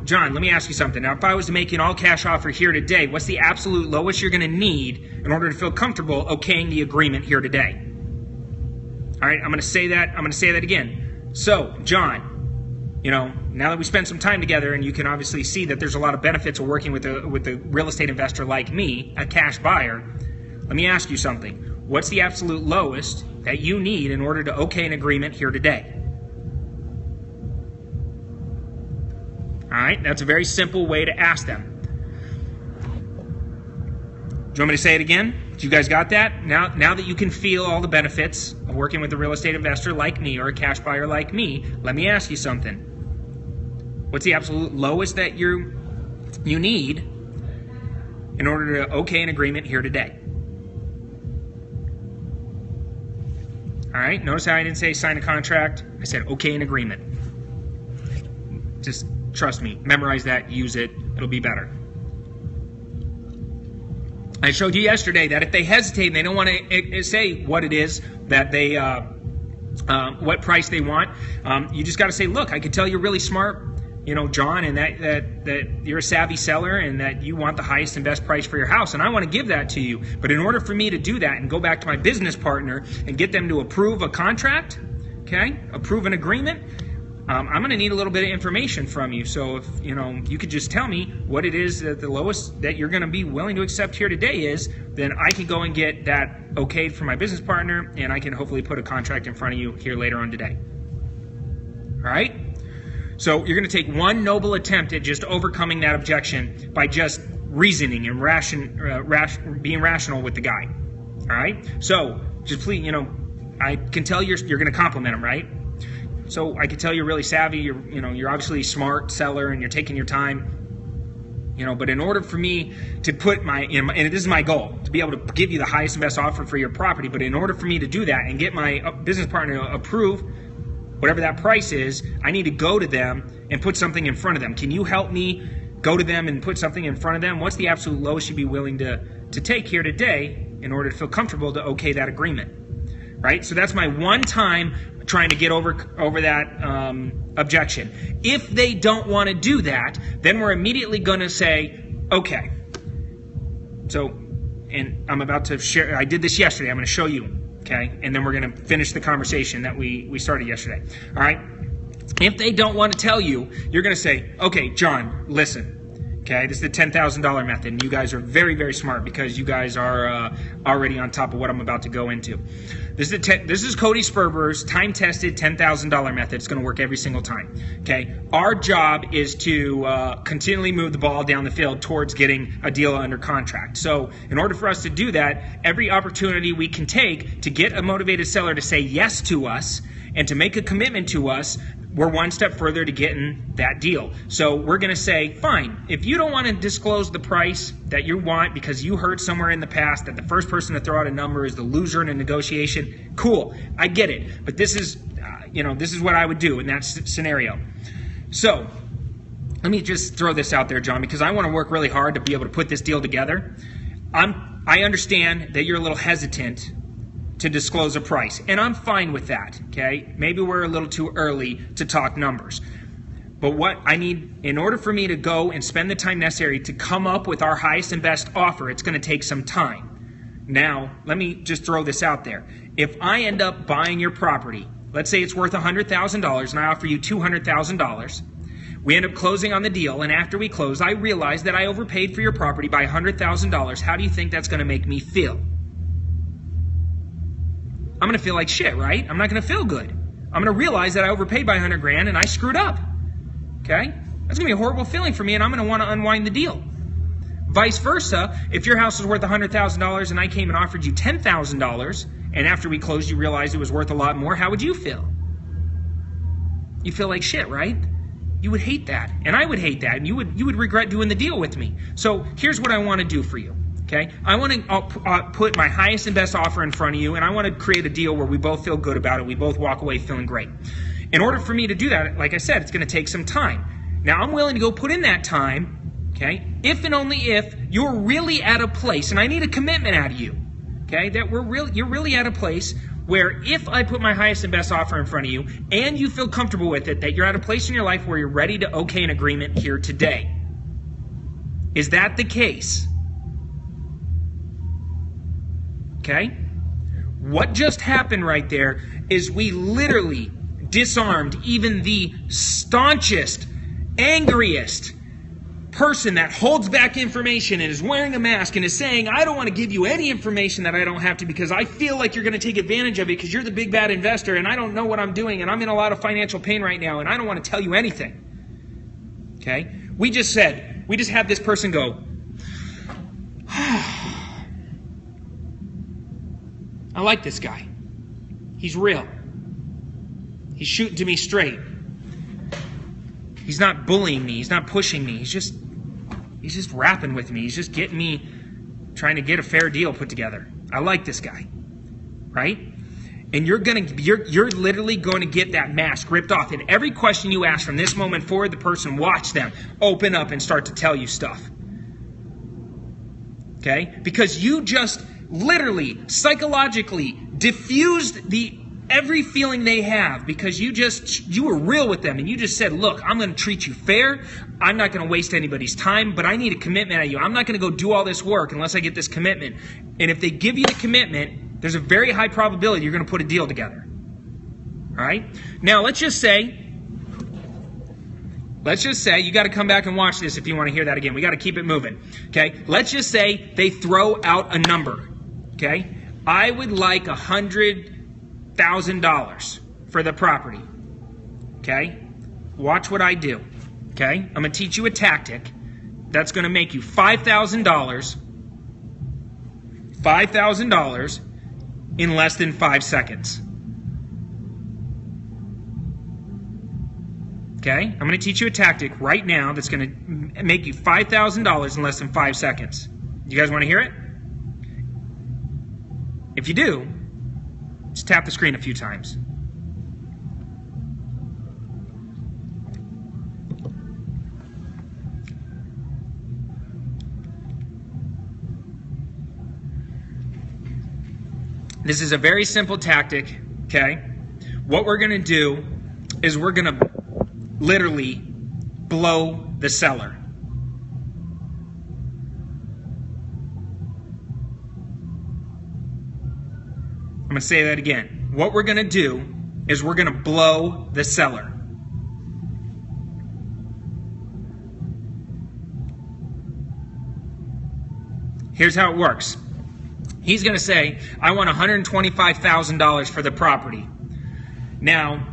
John, let me ask you something. Now, if I was to make an all-cash offer here today, what's the absolute lowest you're going to need in order to feel comfortable okaying the agreement here today? All right, I'm going to say that. I'm going to say that again. So, John, now that we spent some time together, and you can obviously see that there's a lot of benefits of working with a real estate investor like me, a cash buyer. Let me ask you something. What's the absolute lowest that you need in order to okay an agreement here today? All right, that's a very simple way to ask them. Do you want me to say it again? Do you guys got that? Now that you can feel all the benefits of working with a real estate investor like me or a cash buyer like me, let me ask you something. What's the absolute lowest that you need in order to okay an agreement here today? All right, notice how I didn't say sign a contract. I said okay an agreement. Just trust me, memorize that, use it, it'll be better. I showed you yesterday that if they hesitate and they don't want to say what it is that they, what price they want, you just got to say, look, I can tell you're really smart, John, and that you're a savvy seller and that you want the highest and best price for your house, and I want to give that to you. But in order for me to do that and go back to my business partner and get them to approve a contract, okay, approve an agreement, I'm going to need a little bit of information from you. So if you could just tell me what it is that the lowest that you're going to be willing to accept here today is, then I can go and get that okayed for my business partner, and I can hopefully put a contract in front of you here later on today. All right? So you're going to take one noble attempt at just overcoming that objection by just reasoning and being rational with the guy. All right? So just please, I can tell you're going to compliment him, right? So I can tell you're really savvy. You're obviously a smart seller, and you're taking your time. But in order for me to put and this is my goal, to be able to give you the highest and best offer for your property. But in order for me to do that and get my business partner to approve whatever that price is, I need to go to them and put something in front of them. Can you help me go to them and put something in front of them? What's the absolute lowest you'd be willing to take here today in order to feel comfortable to okay that agreement? Right? So that's my one time trying to get over that objection. If they don't want to do that, then we're immediately going to say, okay. So, and I'm about to share, I did this yesterday, I'm going to show you, okay? And then we're going to finish the conversation that we started yesterday. All right? If they don't want to tell you, you're going to say, okay, John, listen. Okay, this is the $10,000 method, and you guys are very, very smart because you guys are already on top of what I'm about to go into. This is Cody Sperber's time-tested $10,000 method. It's going to work every single time. Okay, our job is to continually move the ball down the field towards getting a deal under contract. So, in order for us to do that, every opportunity we can take to get a motivated seller to say yes to us and to make a commitment to us, we're one step further to getting that deal. So we're going to say, fine, if you don't want to disclose the price that you want because you heard somewhere in the past that the first person to throw out a number is the loser in a negotiation, cool, I get it. But this is, this is what I would do in that scenario. So let me just throw this out there, John, because I want to work really hard to be able to put this deal together. I understand that you're a little hesitant to disclose a price, and I'm fine with that, okay? Maybe we're a little too early to talk numbers. But what I need, in order for me to go and spend the time necessary to come up with our highest and best offer, it's going to take some time. Now, let me just throw this out there. If I end up buying your property, let's say it's worth $100,000 and I offer you $200,000, we end up closing on the deal, and after we close, I realize that I overpaid for your property by $100,000. How do you think that's going to make me feel? I'm going to feel like shit, right? I'm not going to feel good. I'm going to realize that I overpaid by 100 grand and I screwed up. Okay? That's going to be a horrible feeling for me, and I'm going to want to unwind the deal. Vice versa, if your house is worth $100,000 and I came and offered you $10,000, and after we closed you realized it was worth a lot more, how would you feel? You feel like shit, right? You would hate that, and I would hate that, and you would regret doing the deal with me. So here's what I want to do for you. Okay, I want to put my highest and best offer in front of you, and I want to create a deal where we both feel good about it. We both walk away feeling great. In order for me to do that, like I said, it's going to take some time. Now, I'm willing to go put in that time, okay, if and only if you're really at a place, and I need a commitment out of you, okay, that you're really at a place where if I put my highest and best offer in front of you and you feel comfortable with it, that you're at a place in your life where you're ready to okay an agreement here today. Is that the case? Okay? What just happened right there is we literally disarmed even the staunchest, angriest person that holds back information and is wearing a mask and is saying, I don't want to give you any information that I don't have to because I feel like you're going to take advantage of it because you're the big bad investor and I don't know what I'm doing and I'm in a lot of financial pain right now and I don't want to tell you anything. Okay? We just had this person go, I like this guy. He's real. He's shooting to me straight. He's not bullying me. He's not pushing me. He's just rapping with me. He's just getting me, trying to get a fair deal put together. I like this guy, right? And you're literally going to get that mask ripped off. And every question you ask from this moment forward, the person, watch them open up and start to tell you stuff. Okay? Because you just literally, psychologically diffused every feeling they have because you were real with them and you just said, look, I'm going to treat you fair. I'm not going to waste anybody's time, but I need a commitment out of you. I'm not going to go do all this work unless I get this commitment. And if they give you the commitment, there's a very high probability you're going to put a deal together. All right? Now, let's just say you got to come back and watch this if you want to hear that again. We got to keep it moving. Okay? Let's just say they throw out a number. Okay? I would like $100,000 for the property. Okay? Watch what I do. Okay? I'm going to teach you a tactic that's going to make you $5,000 in less than 5 seconds. Okay? I'm going to teach you a tactic right now that's going to make you $5,000 in less than 5 seconds. You guys want to hear it? If you do, just tap the screen a few times. This is a very simple tactic, okay? What we're going to do is we're going to literally blow the seller. I'm going to say that again. What we're going to do is we're going to blow the seller. Here's how it works. He's going to say, I want $125,000 for the property. Now,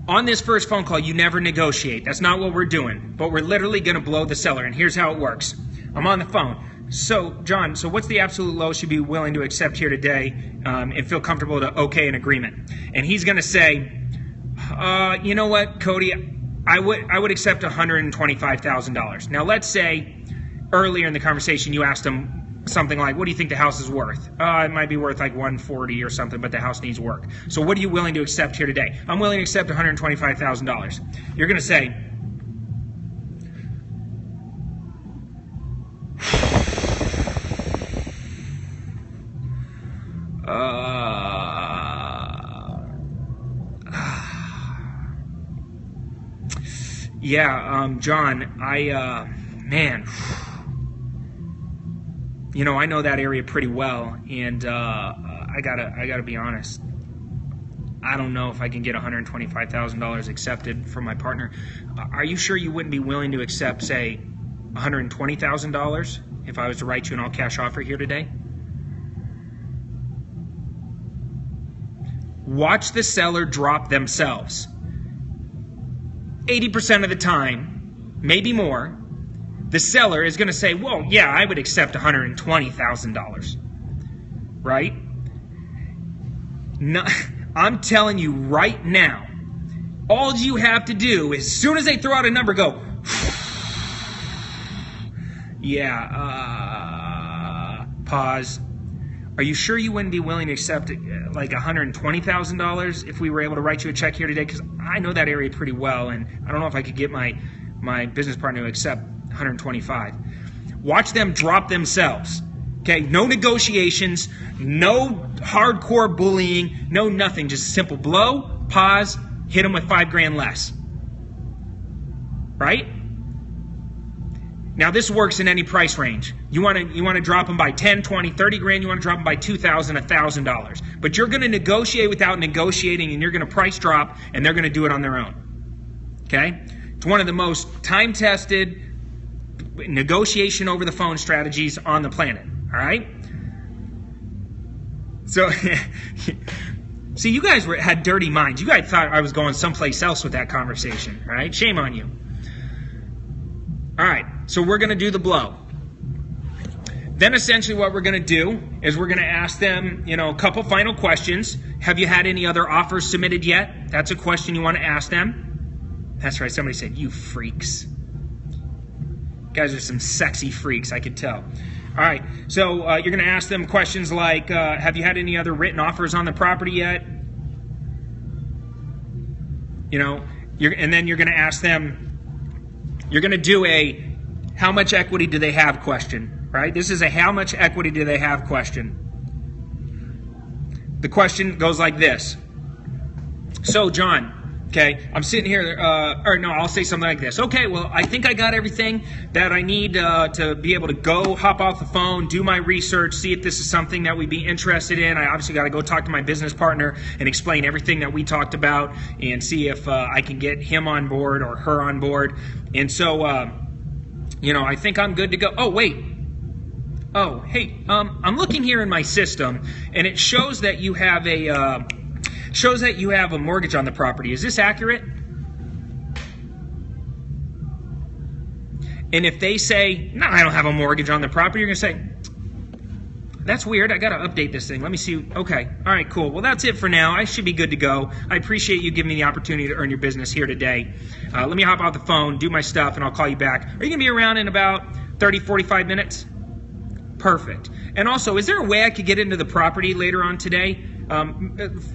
on this first phone call, you never negotiate. That's not what we're doing. But we're literally going to blow the seller. And here's how it works. I'm on the phone. So, John, what's the absolute lowest you'd be willing to accept here today and feel comfortable to okay an agreement? And he's going to say, you know what, Cody, I would accept $125,000. Now, let's say earlier in the conversation you asked him something like, what do you think the house is worth? It might be worth like $140 or something, but the house needs work. So what are you willing to accept here today? I'm willing to accept $125,000. You're going to say, John, man, you know, I know that area pretty well, and I gotta be honest. I don't know if I can get $125,000 accepted from my partner. Are you sure you wouldn't be willing to accept, say, $120,000 if I was to write you an all-cash offer here today? watch the seller drop themselves. 80% of the time, maybe more, the seller is going to say, well, yeah, I would accept $120,000, right? No, I'm telling you right now, all you have to do is, as soon as they throw out a number, go, yeah, pause. Are you sure you wouldn't be willing to accept like $120,000 if we were able to write you a check here today? Because I know that area pretty well, and I don't know if I could get my business partner to accept 125. Watch them drop themselves. Okay, no negotiations, no hardcore bullying, no nothing. Just a simple blow, pause, hit them with $5,000 less. Right? Now this works in any price range. You want to drop them by 10, 20, 30 grand, you want to drop them by $2,000, $1,000. But you're going to negotiate without negotiating, and you're going to price drop, and they're going to do it on their own. Okay? It's one of the most time-tested negotiation over the phone strategies on the planet. All right? So, see, you guys had dirty minds. You guys thought I was going someplace else with that conversation. All right? Shame on you. All right, so we're going to do the blow. Then essentially what we're going to do is we're going to ask them, a couple final questions. Have you had any other offers submitted yet? That's a question you want to ask them. That's right, somebody said, you freaks. You guys are some sexy freaks, I could tell. All right, so you're going to ask them questions like, have you had any other written offers on the property yet? And then you're going to ask them, you're going to do a how much equity do they have question, right? This is a how much equity do they have question. The question goes like this. So, John, okay, I'm sitting here, I'll say something like this. Okay, well, I think I got everything that I need to be able to go hop off the phone, do my research, see if this is something that we'd be interested in. I obviously got to go talk to my business partner and explain everything that we talked about and see if I can get him on board or her on board. And so, I think I'm good to go. Oh, wait. Oh, hey, I'm looking here in my system, and it shows that you have a mortgage on the property. Is this accurate? And if they say, no, I don't have a mortgage on the property, you're going to say, that's weird. I got to update this thing. Let me see. Okay. All right, cool. Well, that's it for now. I should be good to go. I appreciate you giving me the opportunity to earn your business here today. Let me hop off the phone, do my stuff, and I'll call you back. Are you going to be around in about 30, 45 minutes? Perfect. And also, is there a way I could get into the property later on today?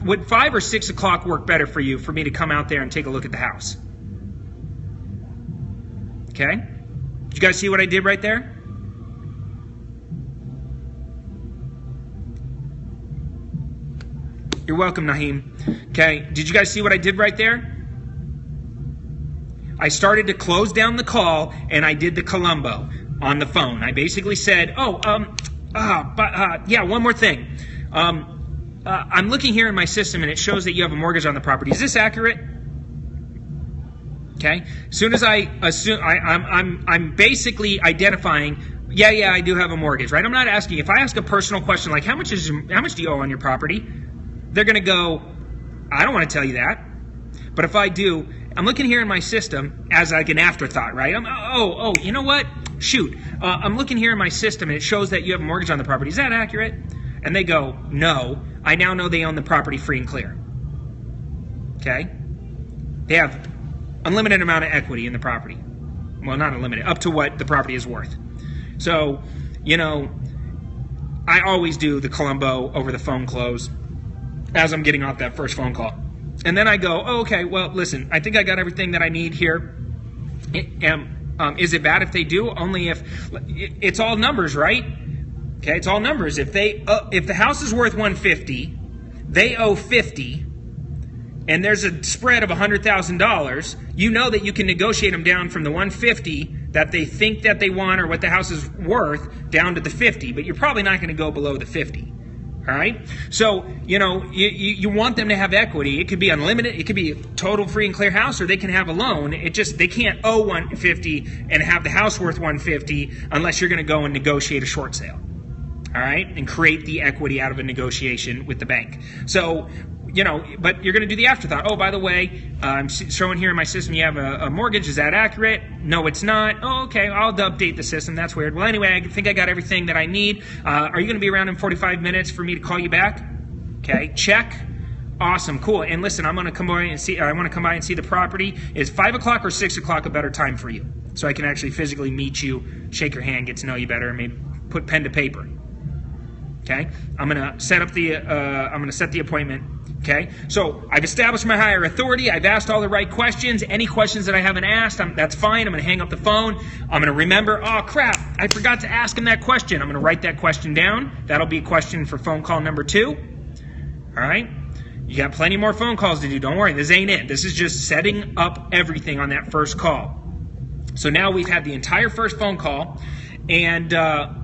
Would 5 or 6 o'clock work better for you for me to come out there and take a look at the house? Okay? Did you guys see what I did right there? You're welcome, Naheem. Okay, did you guys see what I did right there? I started to close down the call, and I did the Columbo on the phone. I basically said, one more thing. I'm looking here in my system, and it shows that you have a mortgage on the property. Is this accurate? Okay. As soon as I'm basically identifying, yeah, I do have a mortgage, right? I'm not asking. If I ask a personal question like, how much do you owe on your property? They're going to go, I don't want to tell you that. But if I do, I'm looking here in my system as like an afterthought, right? You know what? Shoot. I'm looking here in my system, and it shows that you have a mortgage on the property. Is that accurate? And they go, no. I now know they own the property free and clear. Okay? They have unlimited amount of equity in the property. Well, not unlimited, up to what the property is worth. So, I always do the Columbo over the phone close as I'm getting off that first phone call. And then I go, okay, well, listen, I think I got everything that I need here. Is it bad if they do? Only if it's all numbers, right? Okay, it's all numbers. If the house is worth $150, they owe $50, and there's a spread of $100,000, you know that you can negotiate them down from the $150 that they think that they want or what the house is worth down to the $50, but you're probably not going to go below the $50. All right? So, you want them to have equity. It could be unlimited. It could be a total free and clear house, or they can have a loan. They can't owe $150 and have the house worth $150 unless you're going to go and negotiate a short sale. all right, and create the equity out of a negotiation with the bank. So, you know, but you're going to do the afterthought. Oh, by the way, I'm showing here in my system you have a mortgage. Is that accurate? No, it's not. Oh, okay, I'll update the system. That's weird. Well, anyway, I think I got everything that I need. Are you going to be around in 45 minutes for me to call you back? Okay, check. Awesome, cool. And listen, I'm going to come by and see. I want to come by and see the property. Is 5 o'clock or 6 o'clock a better time for you? So I can actually physically meet you, shake your hand, get to know you better, and maybe put pen to paper. Okay, I'm going to set up the. I'm going to set the appointment. Okay, so I've established my higher authority. I've asked all the right questions. Any questions that I haven't asked, that's fine. I'm going to hang up the phone. I'm going to remember, oh crap, I forgot to ask him that question. I'm going to write that question down. That'll be a question for phone call number 2. All right, you got plenty more phone calls to do. Don't worry, this ain't it. This is just setting up everything on that first call. So now we've had the entire first phone call, and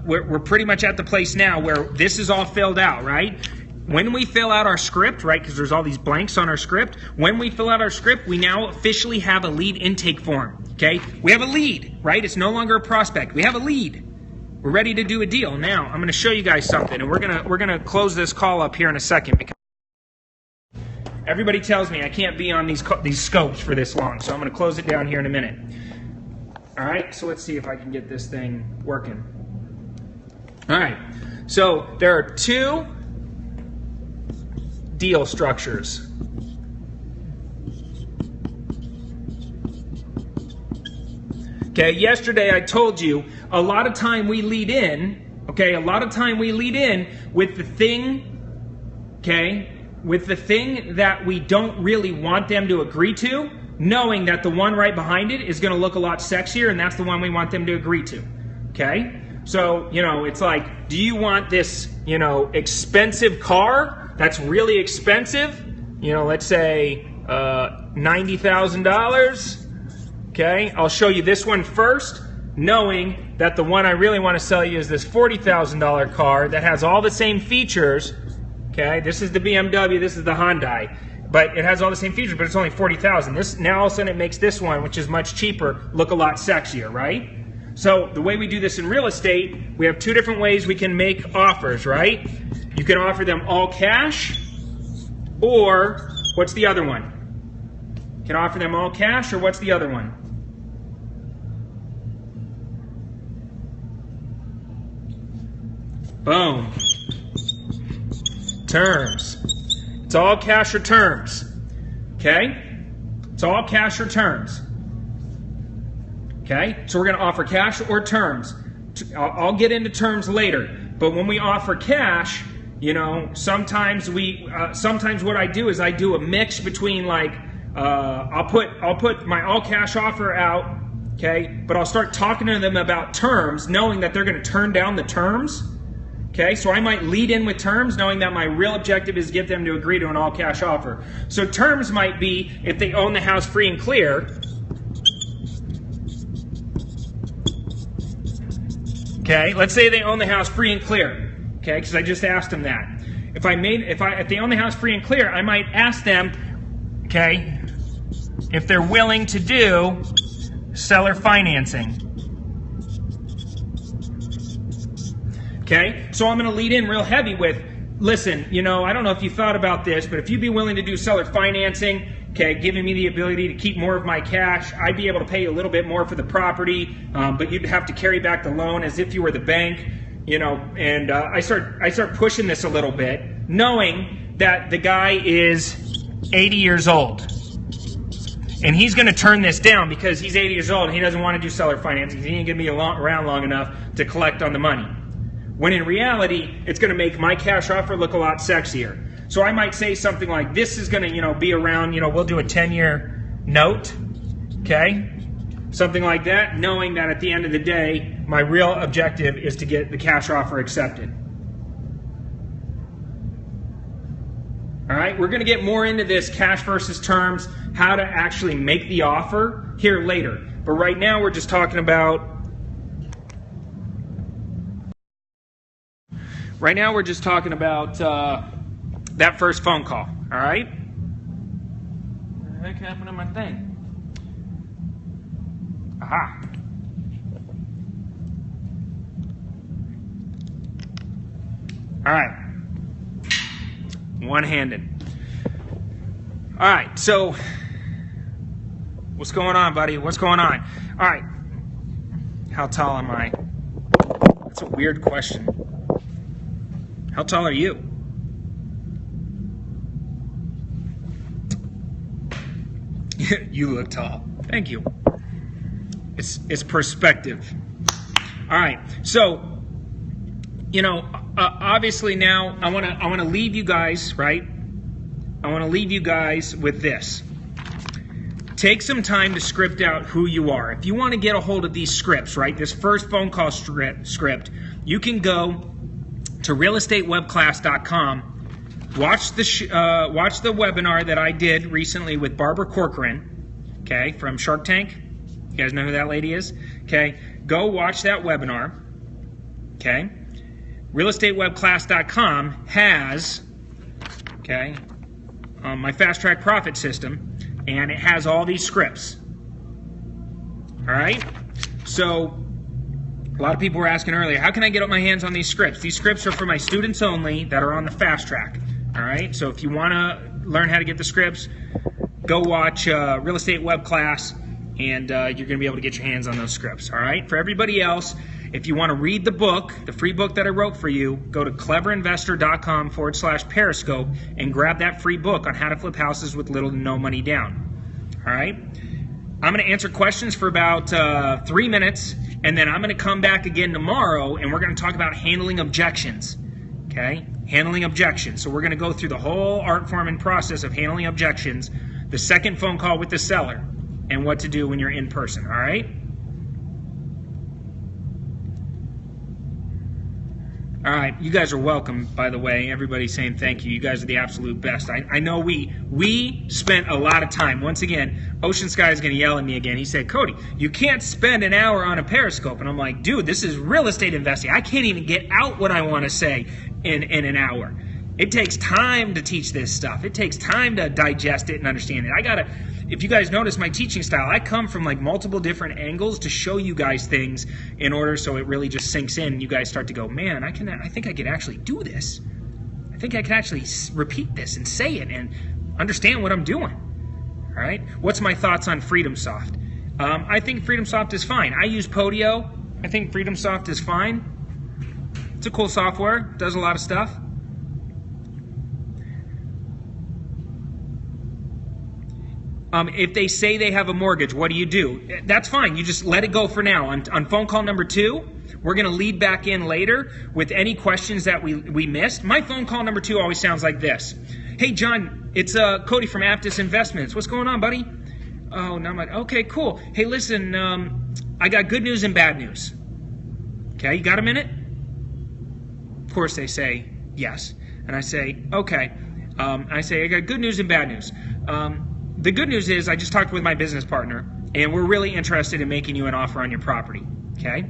we're pretty much at the place now where this is all filled out, right? When we fill out our script, right, because there's all these blanks on our script, when we fill out our script, we now officially have a lead intake form, okay? We have a lead, right? It's no longer a prospect. We have a lead. We're ready to do a deal. Now, I'm going to show you guys something, and we're gonna close this call up here in a second because everybody tells me I can't be on these scopes for this long, so I'm going to close it down here in a minute. All right, so let's see if I can get this thing working. All right, so there are 2 deal structures. Okay, yesterday I told you a lot of time we lead in, okay, a lot of time we lead in with the thing, okay, with the thing that we don't really want them to agree to, knowing that the one right behind it is going to look a lot sexier and that's the one we want them to agree to, okay? So, you know, it's like, do you want this, you know, expensive car that's really expensive? You know, let's say $90,000. Okay, I'll show you this one first, knowing that the one I really want to sell you is this $40,000 car that has all the same features. Okay, this is the BMW, this is the Hyundai, but it has all the same features, but it's only $40,000. This now all of a sudden it makes this one, which is much cheaper, look a lot sexier, right? So the way we do this in real estate, we have 2 different ways we can make offers, right? You can offer them all cash, or what's the other one? You can offer them all cash, or what's the other one? Boom. Terms. It's all cash or terms. Okay? It's all cash or terms. Okay? So we're going to offer cash or terms. I'll get into terms later. But when we offer cash, you know, sometimes what I do is I do a mix between, like, I'll put my all cash offer out, okay, but I'll start talking to them about terms, knowing that they're going to turn down the terms. Okay, so I might lead in with terms, knowing that my real objective is get them to agree to an all cash offer. So terms might be if they own the house free and clear. Okay, let's say they own the house free and clear. Okay, because I just asked them that. If they own the house free and clear, I might ask them, okay, if they're willing to do seller financing. Okay, so I'm going to lead in real heavy with, listen, you know, I don't know if you thought about this, but if you'd be willing to do seller financing, okay, giving me the ability to keep more of my cash, I'd be able to pay you a little bit more for the property, but you'd have to carry back the loan as if you were the bank, you know, and I start pushing this a little bit, knowing that the guy is 80 years old. And he's going to turn this down because he's 80 years old and he doesn't want to do seller financing. He ain't going to be around long enough to collect on the money. When in reality, it's going to make my cash offer look a lot sexier. So I might say something like, this is going to, you know, be around, you know, we'll do a 10-year note, okay? Something like that, knowing that at the end of the day, my real objective is to get the cash offer accepted. All right, we're going to get more into this cash versus terms, how to actually make the offer here later. But right now, we're just talking about that first phone call, all right? What the heck happened to my thing? Aha. All right. One-handed. All right, so what's going on, buddy? What's going on? All right. How tall am I? That's a weird question. How tall are you? You look tall. Thank you. It's perspective. All right. So, obviously now I want to leave you guys, right? I want to leave you guys with this. Take some time to script out who you are. If you want to get a hold of these scripts, right? This first phone call script, you can go to realestatewebclass.com. Watch the webinar that I did recently with Barbara Corcoran, okay, from Shark Tank. You guys know who that lady is? Okay, go watch that webinar. Okay, realestatewebclass.com has, okay, my fast track profit system, and it has all these scripts. All right, so a lot of people were asking earlier, how can I get my hands on these scripts? These scripts are for my students only that are on the fast track. All right, so if you want to learn how to get the scripts, go watch Real Estate Web Class, and you're going to be able to get your hands on those scripts. All right, for everybody else, if you want to read the book, the free book that I wrote for you, go to cleverinvestor.com/Periscope and grab that free book on how to flip houses with little to no money down. All right, I'm going to answer questions for about 3 minutes, and then I'm going to come back again tomorrow, and we're going to talk about handling objections. Okay, handling objections. So we're going to go through the whole art form and process of handling objections, the second phone call with the seller, and what to do when you're in person. All right. All right, you guys are welcome, by the way. Everybody's saying thank you. You guys are the absolute best. I know we spent a lot of time. Once again, Ocean Sky is going to yell at me again. He said, Cody, you can't spend an hour on a Periscope. And I'm like, dude, this is real estate investing. I can't even get out what I want to say in an hour. It takes time to teach this stuff. It takes time to digest it and understand it. If you guys notice my teaching style, I come from like multiple different angles to show you guys things in order so it really just sinks in and you guys start to go, man, I think I could actually do this. I think I can actually repeat this and say it and understand what I'm doing. All right. What's my thoughts on FreedomSoft? I think FreedomSoft is fine. I use Podio. I think FreedomSoft is fine. It's a cool software. Does a lot of stuff. If they say they have a mortgage, what do you do? That's fine. You just let it go for now. On phone call number 2, we're going to lead back in later with any questions that we missed. My phone call number 2 always sounds like this. Hey, John, it's Cody from Aptus Investments. What's going on, buddy? Oh, not much. Okay, cool. Hey, listen, I got good news and bad news. Okay, you got a minute? Of course, they say yes. And I say, okay. I say, I got good news and bad news. The good news is I just talked with my business partner, and we're really interested in making you an offer on your property, okay?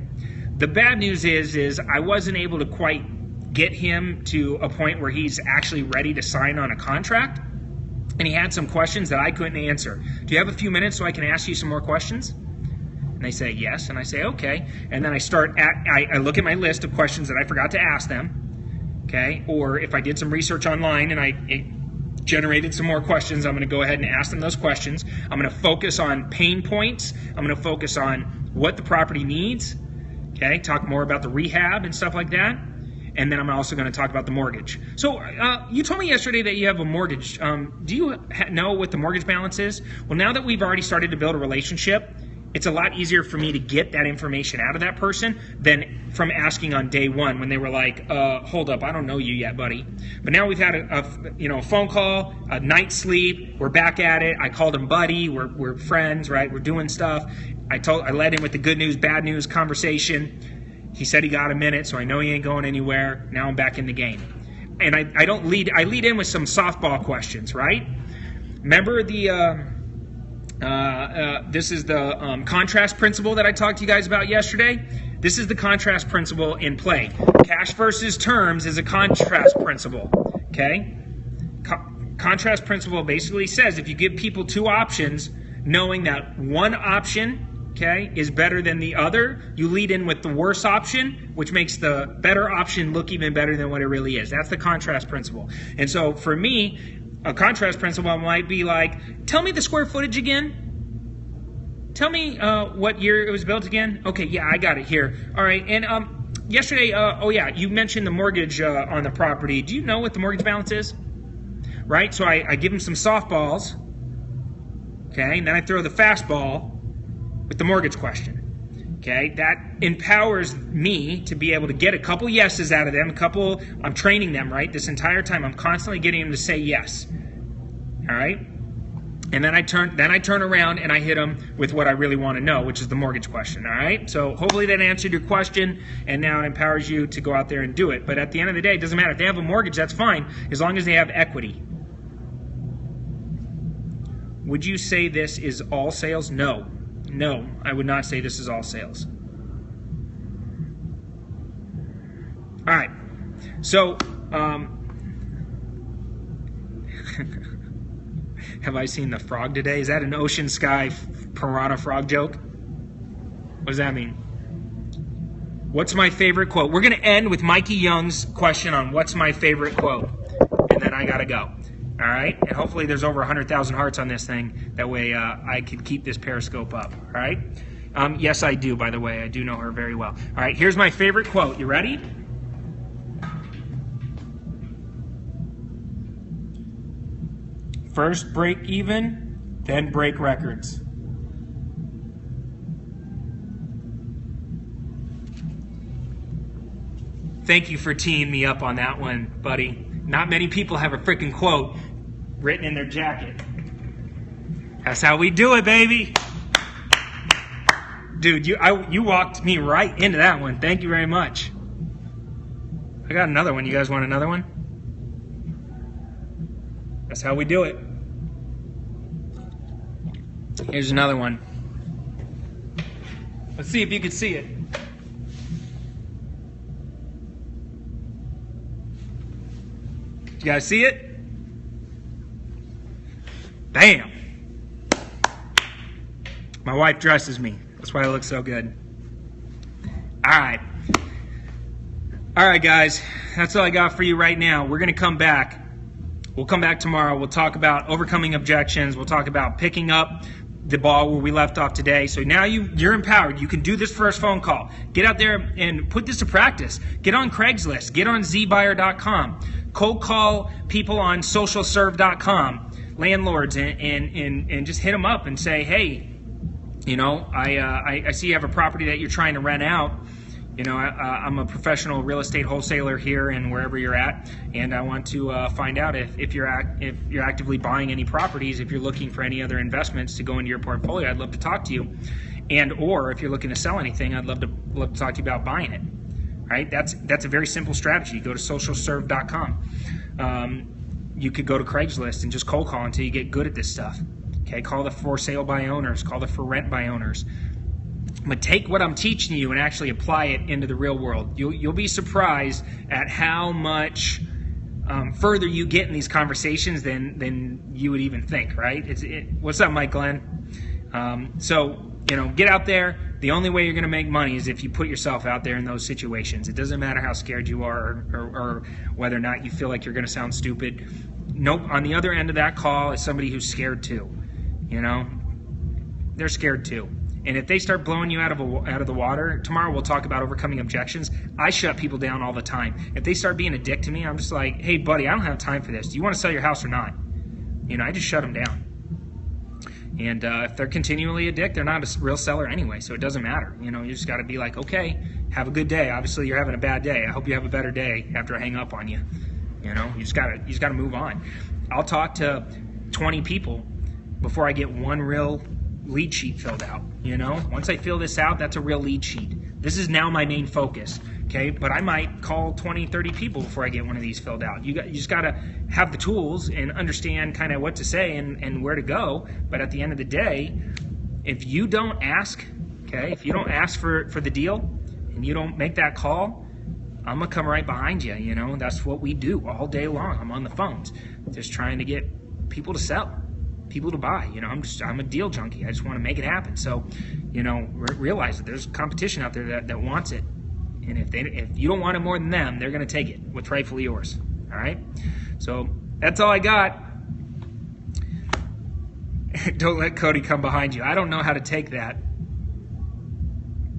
The bad news is I wasn't able to quite get him to a point where he's actually ready to sign on a contract, and he had some questions that I couldn't answer. Do you have a few minutes so I can ask you some more questions? And they say yes, and I say okay, and then I look at my list of questions that I forgot to ask them, okay? Or if I did some research online and it generated some more questions, I'm going to go ahead and ask them those questions. I'm going to focus on pain points. I'm going to focus on what the property needs. Okay, talk more about the rehab and stuff like that. And then I'm also going to talk about the mortgage. So you told me yesterday that you have a mortgage. Do you know what the mortgage balance is? Well, now that we've already started to build a relationship, it's a lot easier for me to get that information out of that person than from asking on day one when they were like, hold up, I don't know you yet, buddy. But now we've had a phone call, a night's sleep, we're back at it. I called him buddy, we're friends, right? We're doing stuff. I led him with the good news, bad news conversation. He said he got a minute, so I know he ain't going anywhere. Now I'm back in the game. And I lead in with some softball questions, right? Remember this is the contrast principle that I talked to you guys about yesterday. This is the contrast principle in play. Cash versus terms is a contrast principle. Okay? Contrast principle basically says if you give people 2 options, knowing that one option okay, is better than the other, you lead in with the worst option, which makes the better option look even better than what it really is. That's the contrast principle. And so for me, a contrast principle might be like, tell me the square footage again. Tell me what year it was built again. Okay, yeah, I got it here. All right, and yesterday, oh yeah, you mentioned the mortgage on the property. Do you know what the mortgage balance is? Right, so I give him some softballs, okay, and then I throw the fastball with the mortgage question. Okay, that empowers me to be able to get a couple yeses out of them, I'm training them, right? This entire time I'm constantly getting them to say yes. All right? And then I turn around and I hit them with what I really want to know, which is the mortgage question. All right? So hopefully that answered your question, and now it empowers you to go out there and do it. But at the end of the day, it doesn't matter. If they have a mortgage, that's fine, as long as they have equity. Would you say this is all sales? No. No, I would not say this is all sales. All right, so have I seen the frog today? Is that an Ocean Sky piranha frog joke? What does that mean? What's my favorite quote? We're going to end with Mikey Young's question on what's my favorite quote, and then I got to go. All right, and hopefully there's over 100,000 hearts on this thing. That way I could keep this Periscope up. All right. Yes, I do. By the way, I do know her very well. All right. Here's my favorite quote. You ready? First break even, then break records. Thank you for teeing me up on that one, buddy. Not many people have a freaking quote written in their jacket. That's how we do it, baby. Dude, you walked me right into that one. Thank you very much. I got another one. You guys want another one? That's how we do it. Here's another one. Let's see if you can see it. You guys see it? Bam! My wife dresses me. That's why I look so good. All right, guys. That's all I got for you right now. We're going to come back. We'll come back tomorrow. We'll talk about overcoming objections. We'll talk about picking up the ball where we left off today. So now you're empowered. You can do this first phone call. Get out there and put this to practice. Get on Craigslist. Get on zbuyer.com. Cold call people on socialserve.com, landlords, and just hit them up and say, hey, you know, I see you have a property that you're trying to rent out. You know, I'm a professional real estate wholesaler here and wherever you're at, and I want to find out if you're actively buying any properties, if you're looking for any other investments to go into your portfolio. I'd love to talk to you, or if you're looking to sell anything, I'd love to talk to you about buying it. Right? That's a very simple strategy. Go to socialserve.com. You could go to Craigslist and just cold call until you get good at this stuff. Okay, call the for sale by owners, call the for rent by owners. But take what I'm teaching you and actually apply it into the real world. You'll be surprised at how much further you get in these conversations than you would even think. Right? What's up, Mike Glenn? So you know, get out there. The only way you're going to make money is if you put yourself out there in those situations. It doesn't matter how scared you are or whether or not you feel like you're going to sound stupid. Nope. On the other end of that call is somebody who's scared too. You know, they're scared too. And if they start blowing you out of the water, tomorrow we'll talk about overcoming objections. I shut people down all the time. If they start being a dick to me, I'm just like, hey, buddy, I don't have time for this. Do you want to sell your house or not? You know, I just shut them down. And if they're continually a dick, they're not a real seller anyway, so it doesn't matter. You know, you just got to be like, okay, have a good day. Obviously, you're having a bad day. I hope you have a better day after I hang up on you. You know, you just got to move on. I'll talk to 20 people before I get one real lead sheet filled out. You know, once I fill this out, that's a real lead sheet. This is now my main focus. Okay, but I might call 20, 30 people before I get one of these filled out. You just got to have the tools and understand kind of what to say and where to go. But at the end of the day, if you don't ask, okay, if you don't ask for the deal and you don't make that call, I'm going to come right behind you. You know, that's what we do all day long. I'm on the phones just trying to get people to sell. people to buy. You know, I'm a deal junkie. I just want to make it happen. So, you know, realize that there's competition out there that wants it. And if you don't want it more than them, they're going to take it. What's rightfully yours. All right? So that's all I got. Don't let Cody come behind you. I don't know how to take that,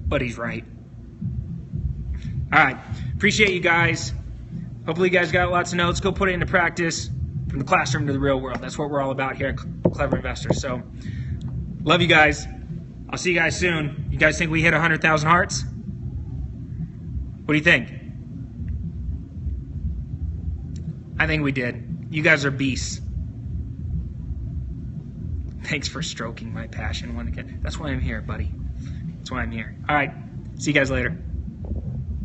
but he's right. All right. Appreciate you guys. Hopefully you guys got lots of notes. Go put it into practice from the classroom to the real world. That's what we're all about here at Cleverinvestor. So, love you guys. I'll see you guys soon. You guys think we hit 100,000 hearts? What do you think? I think we did. You guys are beasts. Thanks for stroking my passion. That's why I'm here, buddy. That's why I'm here. All right. See you guys later.